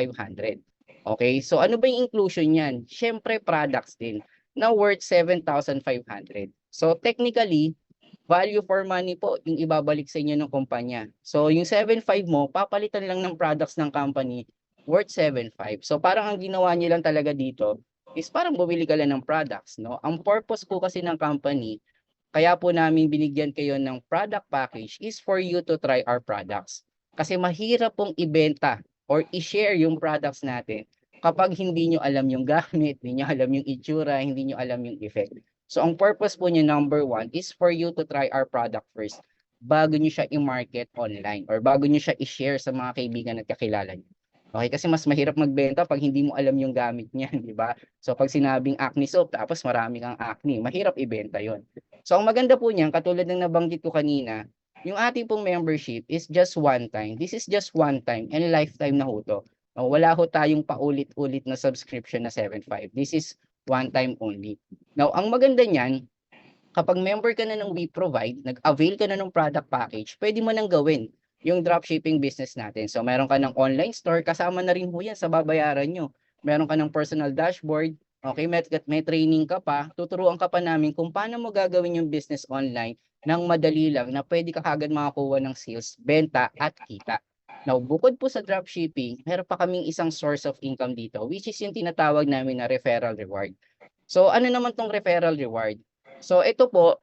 Okay, so ano ba yung inclusion niyan? Siyempre products din na worth 7,500. So technically, value for money po yung ibabalik sa inyo ng kumpanya. So yung 7,500 mo, papalitan lang ng products ng company worth 7,500. So parang ang ginawa niyo lang talaga dito is parang bumili ka lang ng products, no? Ang purpose po kasi ng company, kaya po namin binigyan kayo ng product package is for you to try our products. Kasi mahirap pong ibenta or i-share yung products natin kapag hindi nyo alam yung gamit, hindi nyo alam yung itsura, hindi nyo alam yung effect. So ang purpose po niya number one is for you to try our product first bago nyo siya i-market online or bago nyo siya i-share sa mga kaibigan at kakilala nyo. Okay, kasi mas mahirap magbenta pag hindi mo alam yung gamit niya, di ba? So pag sinabing acne soap, tapos marami kang acne, mahirap ibenta yon. So ang maganda po niyan, katulad ng nabanggit ko kanina, yung ating pong membership is just one time. This is just one time and lifetime na ho to. Wala ho tayong paulit-ulit na subscription na 7.5. This is one time only. Now, ang maganda niyan, kapag member ka na ng We Provide, nag-avail ka na ng product package, pwede mo nang gawin yung dropshipping business natin. So meron ka ng online store, kasama na rin ho yan sa babayaran nyo. Meron ka ng personal dashboard, okay, may training ka pa, tuturuan ka pa namin kung paano mo gagawin yung business online nang madali lang na pwede ka kagad makakuha ng sales, benta at kita. Now, bukod po sa dropshipping, meron pa kaming isang source of income dito, which is yung tinatawag namin na referral reward. So ano naman tong referral reward? So ito po,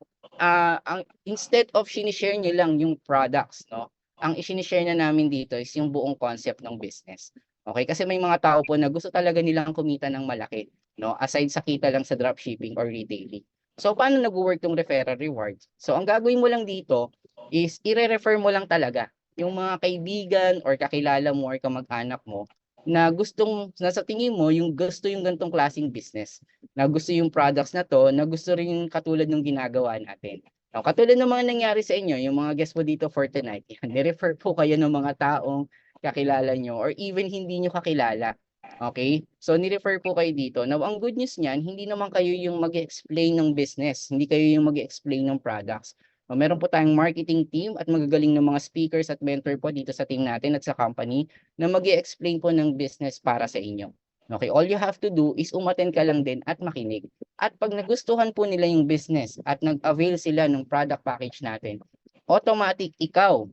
instead of sinishare nyo lang yung products, no? Ang isinishare na namin dito is yung buong concept ng business. Okay, kasi may mga tao po na gusto talaga nilang kumita ng malaki, no? Aside sa kita lang sa dropshipping or retailing. So paano nag-work tong referral rewards? So ang gagawin mo lang dito is i-refer mo lang talaga yung mga kaibigan or kakilala mo or kamag-anak mo na gustong, nasa tingin mo, yung gusto yung gantong klaseng business, na gusto yung products na to, na gusto rin katulad ng ginagawa natin. Now, katulad ng mga nangyari sa inyo, yung mga guest po dito for tonight, ni-refer po kayo ng mga taong kakilala nyo or even hindi nyo kakilala. Okay? So, ni-refer po kayo dito. Now, ang good news niyan, hindi naman kayo yung mag-explain ng business, hindi kayo yung mag-explain ng products. Meron po tayong marketing team at magagaling ng mga speakers at mentor po dito sa team natin at sa company na mag-explain po ng business para sa inyo. Okay, all you have to do is umattend ka lang din at makinig. At pag nagustuhan po nila yung business at nag-avail sila ng product package natin, automatic ikaw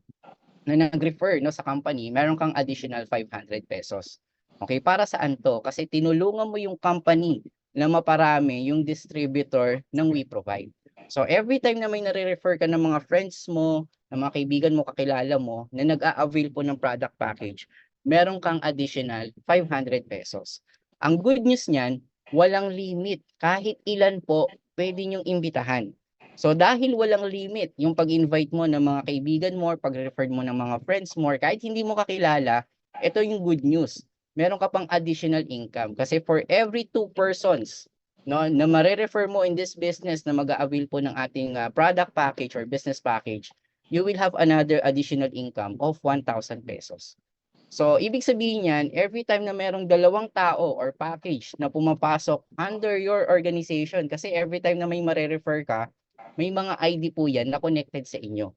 na nag-refer no, sa company, meron kang additional 500 pesos. Okay, para saan to? Kasi tinulungan mo yung company na maparami yung distributor ng We Provide. So every time na may nare-refer ka ng mga friends mo, ng mga kaibigan mo, kakilala mo, na nag-a-avail po ng product package, meron kang additional 500 pesos. Ang good news niyan, walang limit. Kahit ilan po, pwede niyong imbitahan. So dahil walang limit, yung pag-invite mo ng mga kaibigan mo, pag-refer mo ng mga friends mo, kahit hindi mo kakilala, ito yung good news. Meron ka pang additional income. Kasi for every 2 persons no, na mare-refer mo in this business na mag-a-avail po ng ating product package or business package, you will have another additional income of 1,000 pesos. So, ibig sabihin yan, every time na merong 2 tao or package na pumapasok under your organization, kasi every time na may mare-refer ka, may mga ID po yan na connected sa inyo.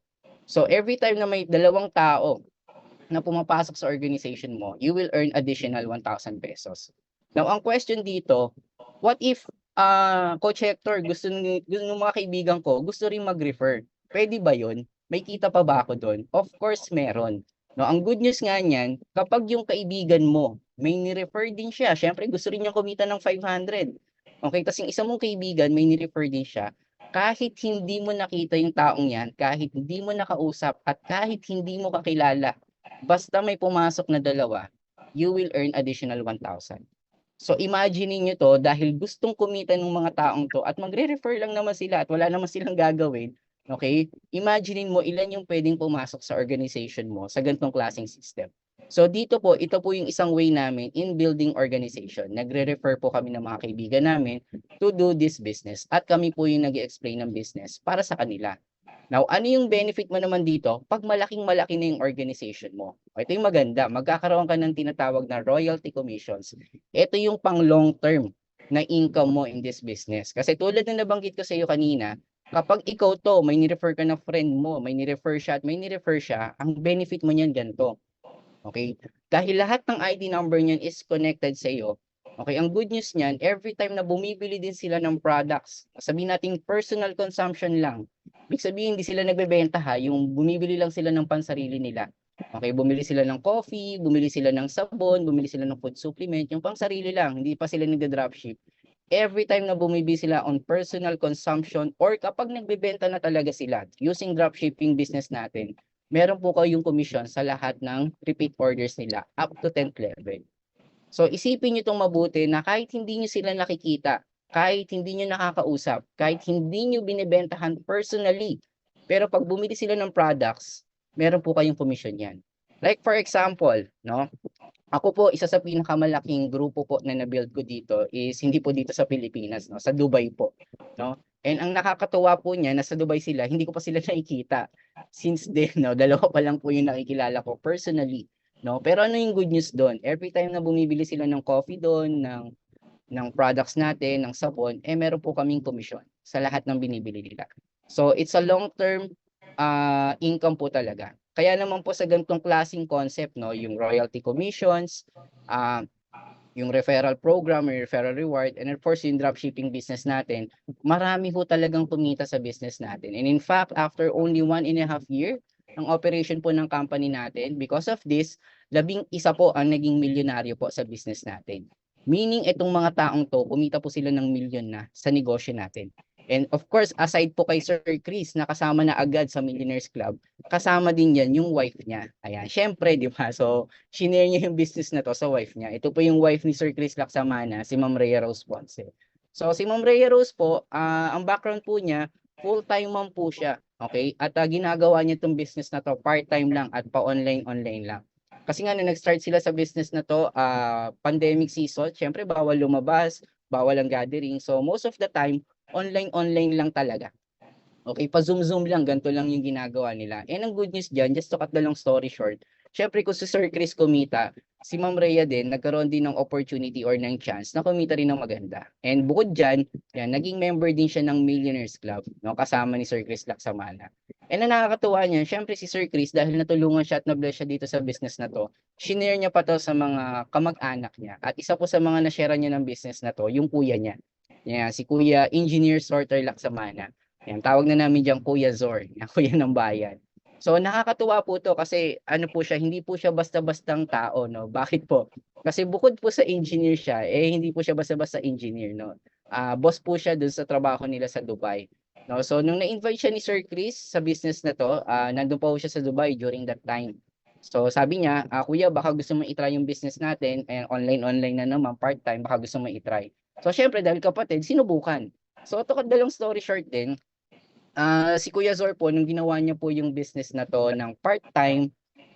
So every time na may dalawang tao na pumapasok sa organization mo, you will earn additional 1,000 pesos. Now, ang question dito, what if Coach Hector, gusto ng mga kaibigan ko, gusto rin mag-refer. Pwede ba yun? May kita pa ba ako doon? Of course, meron. No, ang good news nga niyan, kapag yung kaibigan mo, may ni-refer din siya. Syempre, gusto rin niya kumita ng 500. Okay, tapos yung isa mong kaibigan, may ni-refer din siya. Kahit hindi mo nakita yung taong yan, kahit hindi mo nakausap, at kahit hindi mo kakilala, basta may pumasok na dalawa, you will earn additional 1,000. So imagine niyo to dahil gustong kumita ng mga taong to at magre-refer lang naman sila at wala naman silang gagawin. Okay? Imagine mo ilan yung pwedeng pumasok sa organization mo sa ganitong klaseng system. So dito po, ito po yung isang way namin in building organization. Nagre-refer po kami ng mga kaibigan namin to do this business at kami po yung nag-explain ng business para sa kanila. Now, ano yung benefit mo naman dito pag malaking-malaki na yung organization mo? Ito yung maganda, magkakaroon ka ng tinatawag na royalty commissions. Ito yung pang long term na income mo in this business. Kasi tulad na nabanggit ko sa iyo kanina, kapag ikaw to, may ni-refer ka na friend mo, may ni-refer siya at may ni-refer siya, ang benefit mo niyan ganito. Okay? Dahil lahat ng ID number niyan is connected sa iyo. Okay, ang good news niyan, every time na bumibili din sila ng products, sabihin natin personal consumption lang. Ibig sabihin, hindi sila nagbebenta ha, yung bumibili lang sila ng pansarili nila. Okay, bumili sila ng coffee, bumili sila ng sabon, bumili sila ng food supplement, yung pansarili lang, hindi pa sila nagda-dropship. Every time na bumibili sila on personal consumption or kapag nagbebenta na talaga sila using dropshipping business natin, meron po kayong commission sa lahat ng repeat orders nila up to 10th level. So isipin niyo itong mabuti na kahit hindi niyo sila nakikita, kahit hindi niyo nakakausap, kahit hindi niyo binebentahan personally, pero pag bumili sila ng products, meron po kayong commission yan. Like for example, no? Ako po, isa sa pinakamalaking grupo po na na-build ko dito is hindi po dito sa Pilipinas, no? Sa Dubai po, no? And ang nakakatuwa po niya, nasa Dubai sila, hindi ko pa sila nakikita. Since then, no, dalawa pa lang po yung nakikilala ko personally. No? Pero ano yung good news doon? Every time na bumibili sila ng coffee doon, ng products natin, ng sabon, meron po kaming komisyon sa lahat ng binibili nila. So it's a long-term income po talaga. Kaya naman po sa ganitong klaseng concept, no, yung royalty commissions, yung referral program, yung referral reward, and of course yung dropshipping business natin, marami po talagang kumita sa business natin. And in fact, after only 1.5 year, ang operation po ng company natin, because of this, 11 po ang naging milyonaryo po sa business natin. Meaning, itong mga taong to, kumita po sila ng milyon na sa negosyo natin. And of course, aside po kay Sir Chris, na kasama na agad sa Millionaires Club, kasama din yan yung wife niya. Ayan, syempre, di ba? So, shinare niya yung business na to sa wife niya. Ito po yung wife ni Sir Chris Laksamana, si Ma'am Rhea Rose Ponce. So, si Ma'am Rhea Rose po, ang background po niya, full-time mom po siya. Okay? At ginagawa niya itong business na to, part-time lang at pa-online-online lang. Kasi nga, nung nag-start sila sa business na to, pandemic season, syempre, bawal lumabas, bawal ang gathering. So, most of the time, online-online lang talaga. Okay, pa-zoom-zoom lang, ganito lang yung ginagawa nila. And ang good news dyan, just to cut the long story short, syempre kung si Sir Chris kumita, si Ma'am Rhea din, nagkaroon din ng opportunity or ng chance na kumita rin ng maganda. And bukod dyan, yan, naging member din siya ng Millionaires Club, no, kasama ni Sir Chris Laksamana. And ang nakakatuwa niyan, syempre si Sir Chris, dahil natulungan siya at na-bless siya dito sa business na to, shinare niya pa to sa mga kamag-anak niya. At isa po sa mga na-share niya ng business na to, yung kuya niya. Yan, si Kuya Engineer Sorter Laksamana. Yan, tawag na namin diyang Kuya Zor, na kuya ng bayan. So nakakatuwa po to kasi ano po siya, hindi po siya basta-bastang tao, no? Bakit po? Kasi bukod po sa engineer siya, hindi po siya basta-basta engineer, no? Boss po siya dun sa trabaho nila sa Dubai. No? So nung na-invite siya ni Sir Chris sa business na to, nandun po siya sa Dubai during that time. So sabi niya, kuya, baka gusto mo i-try yung business natin, online-online na naman, part-time, baka gusto mo i-try. So syempre dahil kapatid, sinubukan. So to cut the long story short din, si Kuya Zor po, nung ginawa niya po yung business na to ng part-time,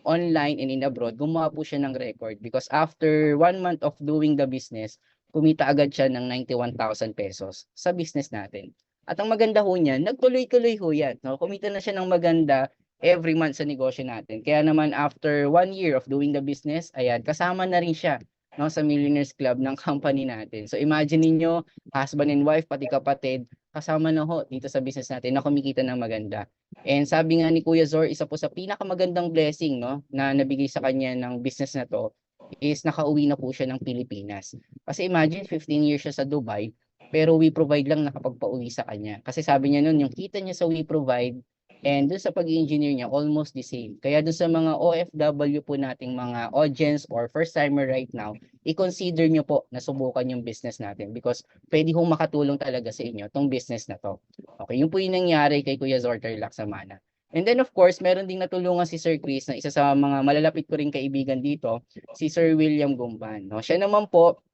online and in abroad, gumawa po siya ng record because after 1 month of doing the business, kumita agad siya ng 91,000 pesos sa business natin. At ang maganda ho niyan, nagtuloy-tuloy ho yan. No? Kumita na siya ng maganda every month sa negosyo natin. Kaya naman after 1 year of doing the business, ayan, kasama na rin siya, no, sa Millionaires Club ng company natin. So imagine niyo, husband and wife, pati kapatid, kasama na ho dito sa business natin na kumikita ng maganda. And sabi nga ni Kuya Zor, isa po sa pinakamagandang blessing, no, na nabigay sa kanya ng business na to is nakauwi na po siya ng Pilipinas. Kasi imagine 15 years siya sa Dubai, pero We Provide lang nakapagpauwi sa kanya. Kasi sabi niya noon, yung kita niya sa We Provide and dun sa pag-engineer niya, almost the same. Kaya dun sa mga OFW po nating mga audience or first timer right now, i-consider nyo po na subukan yung business natin because pwede hong makatulong talaga sa inyo tong business na to. Okay, yun po yung nangyari kay Kuya Zorter Laksamana. And then of course, meron ding natulungan si Sir Chris na isa sa mga malalapit ko ring kaibigan dito, si Sir William Gumban. No? Siya naman po,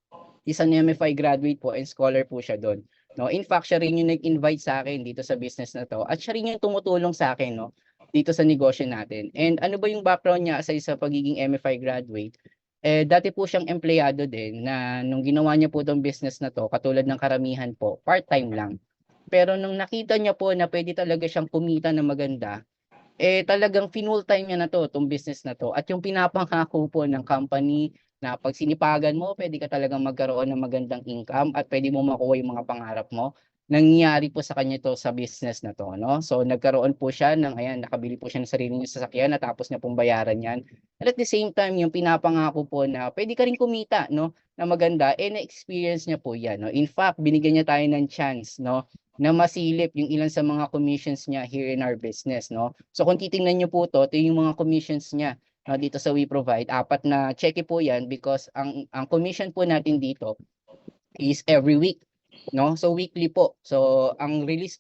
isang MFI graduate po and scholar po siya doon. No, in fact, siya rin yung nag-invite sa akin dito sa business na to at siya rin yung tumutulong sa akin, no, dito sa negosyo natin. And ano ba yung background niya aside sa pagiging MFI graduate? Dati po siyang empleyado din na nung ginawa niya po tong business na to, katulad ng karamihan po, part-time lang. Pero nung nakita niya po na pwede talaga siyang kumita na maganda, talagang full time niya na to, tong business na to. At yung pinapangako po ng company na pag sinipagan mo, pwede ka talagang magkaroon ng magandang income at pwede mo makuha yung mga pangarap mo. Nangyari po sa kanya to sa business na to, no? So nagkaroon po siya ng ayan, nakabili po siya ng sarili niyang sasakyan natapos niya pong bayaran 'yan. And at the same time, yung pinapangako po na pwede ka rin kumita, no, na maganda, na-experience niya po 'yan, no? In fact, binigyan niya tayo ng chance, no, na masilip yung ilan sa mga commissions niya here in our business, no? So kung titingnan niyo po to, ito yung mga commissions niya dito sa We Provide. Apat na cheque po 'yan because ang commission po natin dito is every week, no? So weekly po. So ang release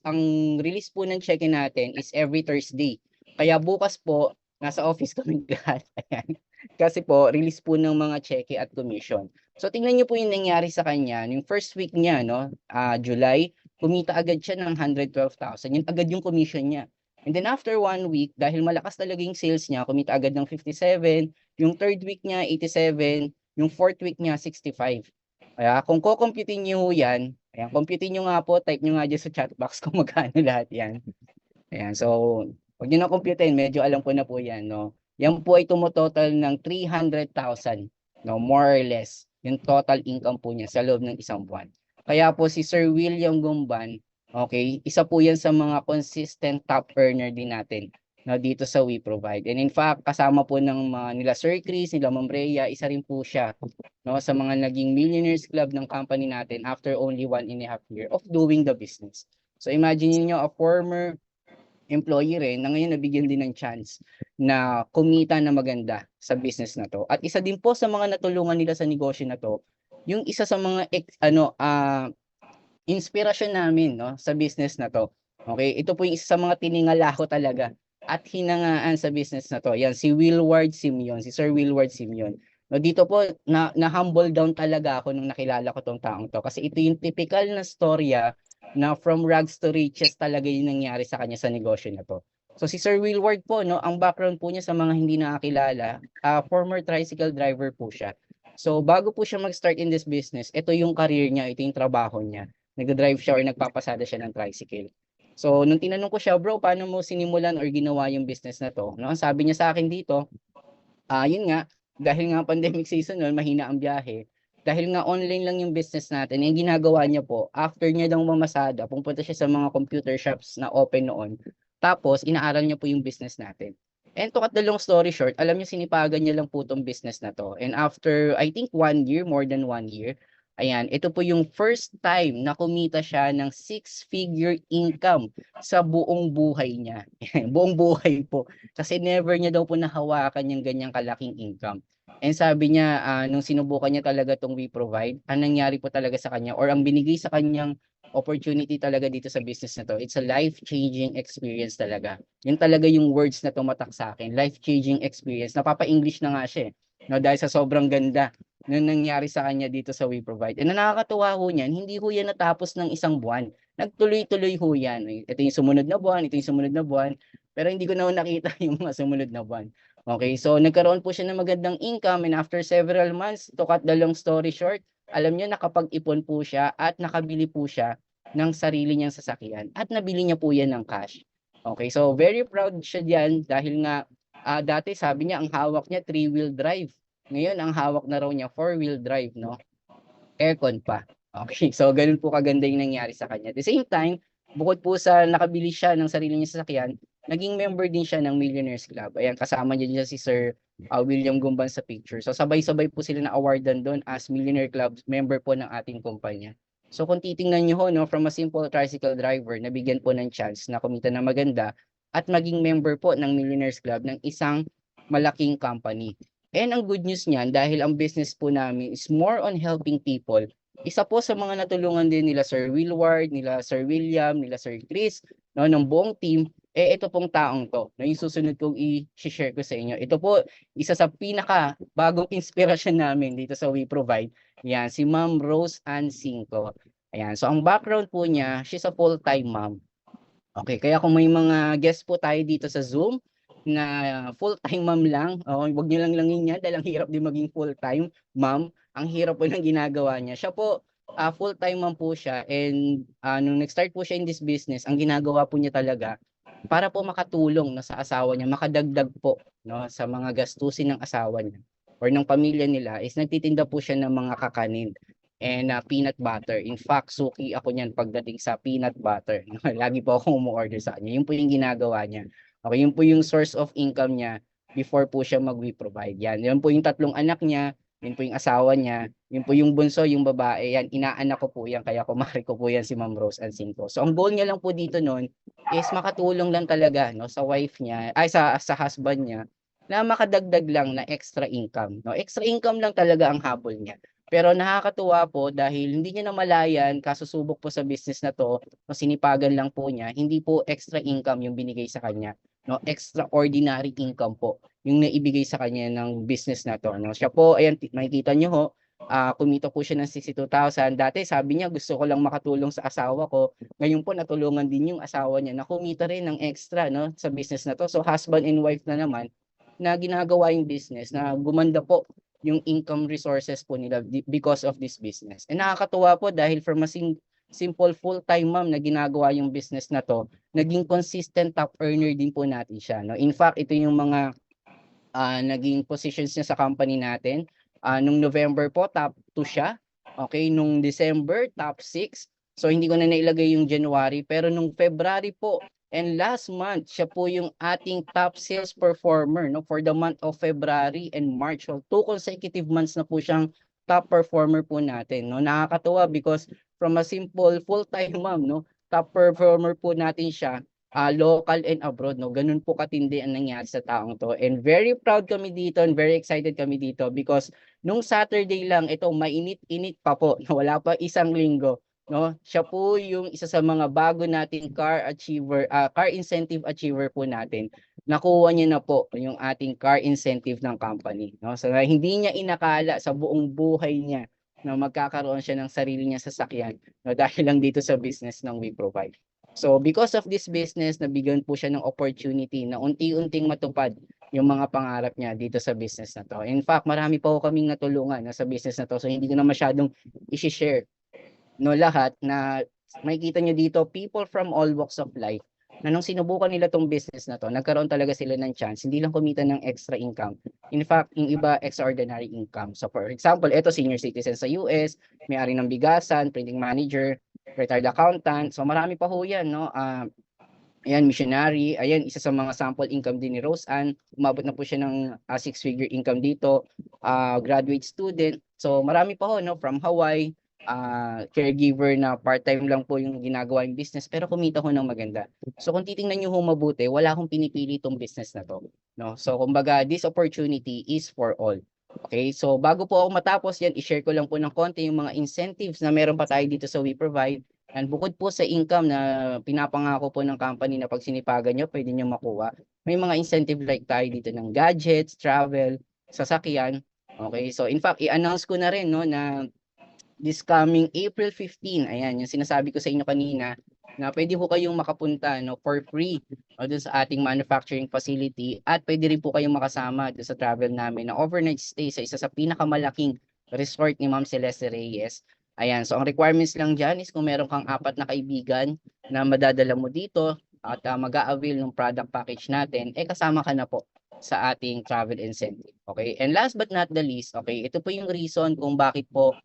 po ng cheque natin is every Thursday. Kaya bukas po nasa office kami lahat. Ayan. Kasi po release po ng mga cheque at commission. So tingnan niyo po yung nangyari sa kanya. Yung first week niya, no, July, kumita agad siya ng 112,000. Yun agad yung commission niya. And then after 1 week, dahil malakas talaga yung sales niya, kumita agad ng 57. Yung third week niya, 87. Yung fourth week niya, 65. Kaya kung kukumputin niyo yan, ayan, computin niyo nga po, type niyo nga dyan sa chat box kung magkano lahat yan. Ayan, so pag niyo na-computein, medyo alam ko na po yan, no? Yan po ay tumototal ng 300,000, no? More or less, yung total income po niya sa loob ng isang buwan. Kaya po si Sir William Gumban, okay, isa po yan sa mga consistent top earner din natin, no, dito sa We Provide. And in fact, kasama po ng mga nila Sir Chris, nila Ma'am Rhea, isa rin po siya, no, sa mga naging Millionaires Club ng company natin after only 1.5 year of doing the business. So imagine niyo a former employee rin na ngayon nabigyan din ng chance na kumita na maganda sa business na to. At isa din po sa mga natulungan nila sa negosyo na to, yung isa sa mga inspirasyon namin, no, sa business na to. Okay, ito po yung isa sa mga tiningala ko talaga at hinangaan sa business na to. Yan si Willward Simeon, si Sir Willward Simeon. No, dito po na-humble down talaga ako nung nakilala ko tong taong to kasi ito yung typical na storya na from rags to riches talaga yung nangyari sa kanya sa negosyo na to. So si Sir Willward po, no, ang background po niya sa mga hindi nakakilala, former tricycle driver po siya. So bago po siya mag-start in this business, ito yung career niya, ito yung trabaho niya. Nag-drive siya or nagpapasada siya ng tricycle. So nung tinanong ko siya, bro, paano mo sinimulan or ginawa yung business na to? No, ang sabi niya sa akin dito, yun nga, dahil nga pandemic season noon, mahina ang biyahe. Dahil nga online lang yung business natin, yung ginagawa niya po, after niya daw mamasada, pupunta siya sa mga computer shops na open noon. Tapos, inaaral niya po yung business natin. And to cut the long story short, alam niyo, sinipagan niya lang po tong business na to. And after, I think 1 year, more than 1 year, ayan, ito po yung first time na kumita siya ng 6-figure income sa buong buhay niya. Buong buhay po. Kasi never niya daw po nahawakan yung ganyang kalaking income. And sabi niya, nung sinubukan niya talaga tong We Provide, ang nangyari po talaga sa kanya or ang binigay sa kanyang opportunity talaga dito sa business na to, it's a life-changing experience talaga. Yun talaga yung words na tumatak sa akin, life-changing experience. Napapa-English na nga siya, no, dahil sa sobrang ganda nung nangyari sa kanya dito sa We Provide. And nakakatuwa ho niyan, hindi ho yan natapos ng isang buwan. Nagtuloy-tuloy ho yan. Ito yung sumunod na buwan, ito yung sumunod na buwan, pero hindi ko na nakita yung mga sumunod na buwan. Okay, so nagkaroon po siya ng magandang income and after several months, to cut the long story short, alam niyo nakapag-ipon po siya at nakabili po siya ng sarili niyang sasakyan at nabili niya po yan ng cash. Okay, so very proud siya diyan dahil nga dati sabi niya ang hawak niya 3-wheel drive. Ngayon ang hawak na raw niya 4-wheel drive, no? Aircon pa. Okay, so ganun po kaganda yung nangyari sa kanya. At the same time, bukod po sa nakabili siya ng sarili niyang sasakyan, naging member din siya ng Millionaires Club. Ayan, kasama niya dyan si Sir William Gumban sa picture. So sabay-sabay po sila na-awardan doon as Millionaire Club member po ng ating kumpanya. So kung titingnan niyo ho, no, from a simple tricycle driver, nabigyan po ng chance na kumita na maganda at maging member po ng Millionaires Club ng isang malaking company. And ang good news niyan, dahil ang business po namin is more on helping people, isa po sa mga natulungan din nila Sir Willward, nila Sir William, nila Sir Chris, no, ng buong team, ito pong taong to, na yung susunod kong i-share ko sa inyo. Ito po, isa sa pinaka bagong inspirasyon namin dito sa We Provide. Yan, si Ma'am Rose Ann Cinco. Ayan, so ang background po niya, she's a full-time mom. Okay, kaya kung may mga guest po tayo dito sa Zoom na full-time mom lang, wag niyo lang langin yan dahil ang hirap din maging full-time mom. Ang hirap po ng ginagawa niya. Siya po, full-time mom po siya, and nung nag-start po siya in this business, ang ginagawa po niya talaga para po makatulong na sa asawa niya, makadagdag po, no, sa mga gastusin ng asawa niya or ng pamilya nila, is nagtitinda po siya ng mga kakanin and peanut butter. In fact, suki ako niyan pagdating sa peanut butter. Lagi po akong umu-order sa kanya. Yun po yung ginagawa niya. Okay, yun po yung source of income niya before po siya mag-We Provide. Yan. Yan po yung tatlong anak niya, yun po yung asawa niya, yun po yung bunso, yung babae, yan, inaanak ko po yan, kaya kumari ko po yan si Ma'am Rose Ann Cinco. So ang goal niya lang po dito noon is makatulong lang talaga, no, sa wife niya, ay sa husband niya, na makadagdag lang na extra income. No? Extra income lang talaga ang habol niya. Pero nakakatuwa po dahil hindi niya namalayan, kasusubok po sa business na to, no, sinipagan lang po niya, hindi po extra income yung binigay sa kanya. No, extraordinary income po yung naibigay sa kanya ng business na to. No? Siya po, ayan, makikita niyo ho, kumita po siya ng 62,000. Dati sabi niya gusto ko lang makatulong sa asawa ko. Ngayon po natulungan din yung asawa niya na kumita rin ng extra, no, sa business na to. So husband and wife na naman na ginagawa yung business na gumanda po yung income resources po nila because of this business. And nakakatuwa po dahil from a simple full-time mom na ginagawa yung business na to, naging consistent top earner din po natin siya. No? In fact, ito yung mga naging positions niya sa company natin. Nung November po, top 2 siya. Okay, nung December, top 6. So hindi ko na nailagay yung January, pero nung February po and last month, siya po yung ating top sales performer, no, for the month of February and March. So 2 consecutive months na po siyang top performer po natin, no. Nakakatuwa because from a simple full-time mom, no, top performer po natin siya, local and abroad, no. Ganun po katindi ang nangyari sa taong to. And very proud kami dito and very excited kami dito because nung Saturday lang, ito mainit-init pa po, wala pa isang linggo, no? Siya po yung isa sa mga bago nating car incentive achiever po natin. Nakuha niya na po yung ating car incentive ng company, no? So hindi niya inakala sa buong buhay niya na magkakaroon siya ng sarili niya sasakyan, no, dahil lang dito sa business ng We Provide. So because of this business, nabigyan po siya ng opportunity na unti-unting matupad yung mga pangarap niya dito sa business na to. In fact, marami pa po kaming natulungan na sa business na to. So hindi ko na masyadong i-share, no, lahat na makikita nyo dito, people from all walks of life na nung sinubukan nila tong business na to, nagkaroon talaga sila ng chance, hindi lang kumita ng extra income. In fact, yung iba, extraordinary income. So for example, ito senior citizen sa US, may-ari ng bigasan, printing manager, retired accountant. So marami pa ho yan, no? Ayan, missionary. Ayan, isa sa mga sample income din ni Rose Ann. Umabot na po siya ng 6-figure income dito. Graduate student. So marami pa ho, no? From Hawaii, caregiver na part-time lang po yung ginagawa yung business pero kumita ho ng maganda. So kung titingnan niyo ho mabuti, wala akong pinipili itong business na to, no? So kumbaga, this opportunity is for all. Okay, so bago po ako matapos yan, i-share ko lang po ng konti yung mga incentives na meron pa tayo dito sa We Provide. And bukod po sa income na pinapangako po ng company na pag sinipagan nyo, pwede nyo makuha. May mga incentive like tayo dito ng gadgets, travel, sasakyan. Okay, so in fact, i-announce ko na rin, no, na this coming April 15, ayan, yung sinasabi ko sa inyo kanina, na pwede po kayong makapunta, no, for free, no, dun sa ating manufacturing facility at pwede rin po kayong makasama dun sa travel namin na overnight stay sa isa sa pinakamalaking resort ni Ma'am Celeste Reyes. Ayan, so ang requirements lang dyan is kung meron kang 4 na kaibigan na madadala mo dito at mag-a-avail ng product package natin, kasama ka na po sa ating travel incentive. Okay, and last but not the least, okay, ito po yung reason kung bakit po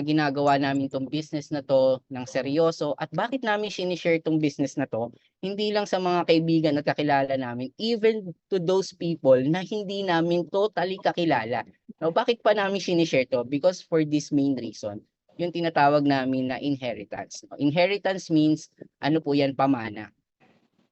ginagawa namin tong business na 'to ng seryoso at bakit namin shini-share tong business na 'to, hindi lang sa mga kaibigan at kakilala namin, even to those people na hindi namin totally kakilala. No, bakit pa namin shini-share 'to? Because for this main reason, yung tinatawag namin na inheritance. Inheritance means ano po 'yan, pamana.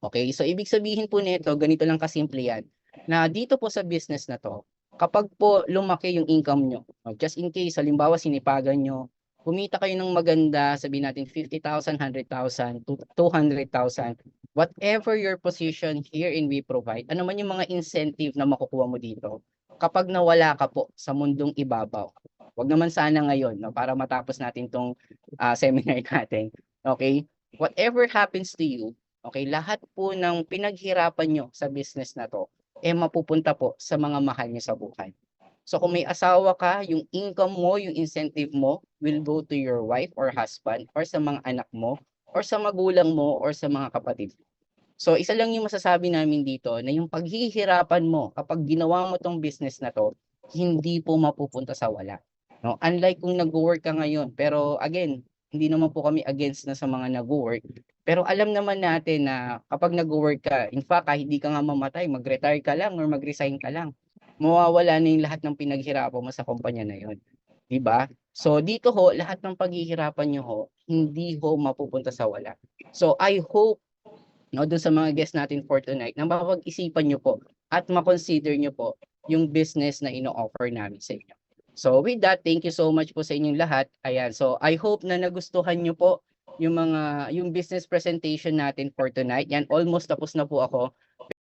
Okay, so ibig sabihin po nito, ganito lang kasimple yan, na dito po sa business na to, kapag po lumaki yung income nyo, just in case, halimbawa sinipagan nyo, kumita kayo ng maganda, sabihin natin 50,000, 100,000, 200,000, whatever your position here in We Provide, ano man yung mga incentive na makukuha mo dito, kapag nawala ka po sa mundong ibabaw, wag naman sana ngayon, no, para matapos natin tong seminar natin, okay? Whatever happens to you, okay, lahat po ng pinaghirapan nyo sa business na 'to, mapupunta po sa mga mahal niyo sa buhay. So kung may asawa ka, yung income mo, yung incentive mo will go to your wife or husband or sa mga anak mo or sa magulang mo or sa mga kapatid. So isa lang yung masasabi namin dito na yung paghihirapan mo kapag ginawa mo 'tong business na 'to, hindi po mapupunta sa wala, 'no? Unlike kung nagwo-work ka ngayon, pero again, hindi naman po kami against na sa mga nagwo-work, pero alam naman natin na kapag nagwo-work ka, in fact kahit hindi ka nga mamatay, mag-retire ka lang or mag-resign ka lang, mawawala na yung lahat ng pinaghirapan mo sa kumpanya na yun, 'di ba? So dito ho, lahat ng paghihirapan niyo ho, hindi ho mapupunta sa wala. So I hope, no, dun sa mga guests natin for tonight, na mapag-isipan niyo po at ma-consider niyo po yung business na ino-offer namin sa inyo. So with that, thank you so much po sa inyong lahat. Ayan, so I hope na nagustuhan niyo po yung business presentation natin for tonight. Yan, almost tapos na po ako.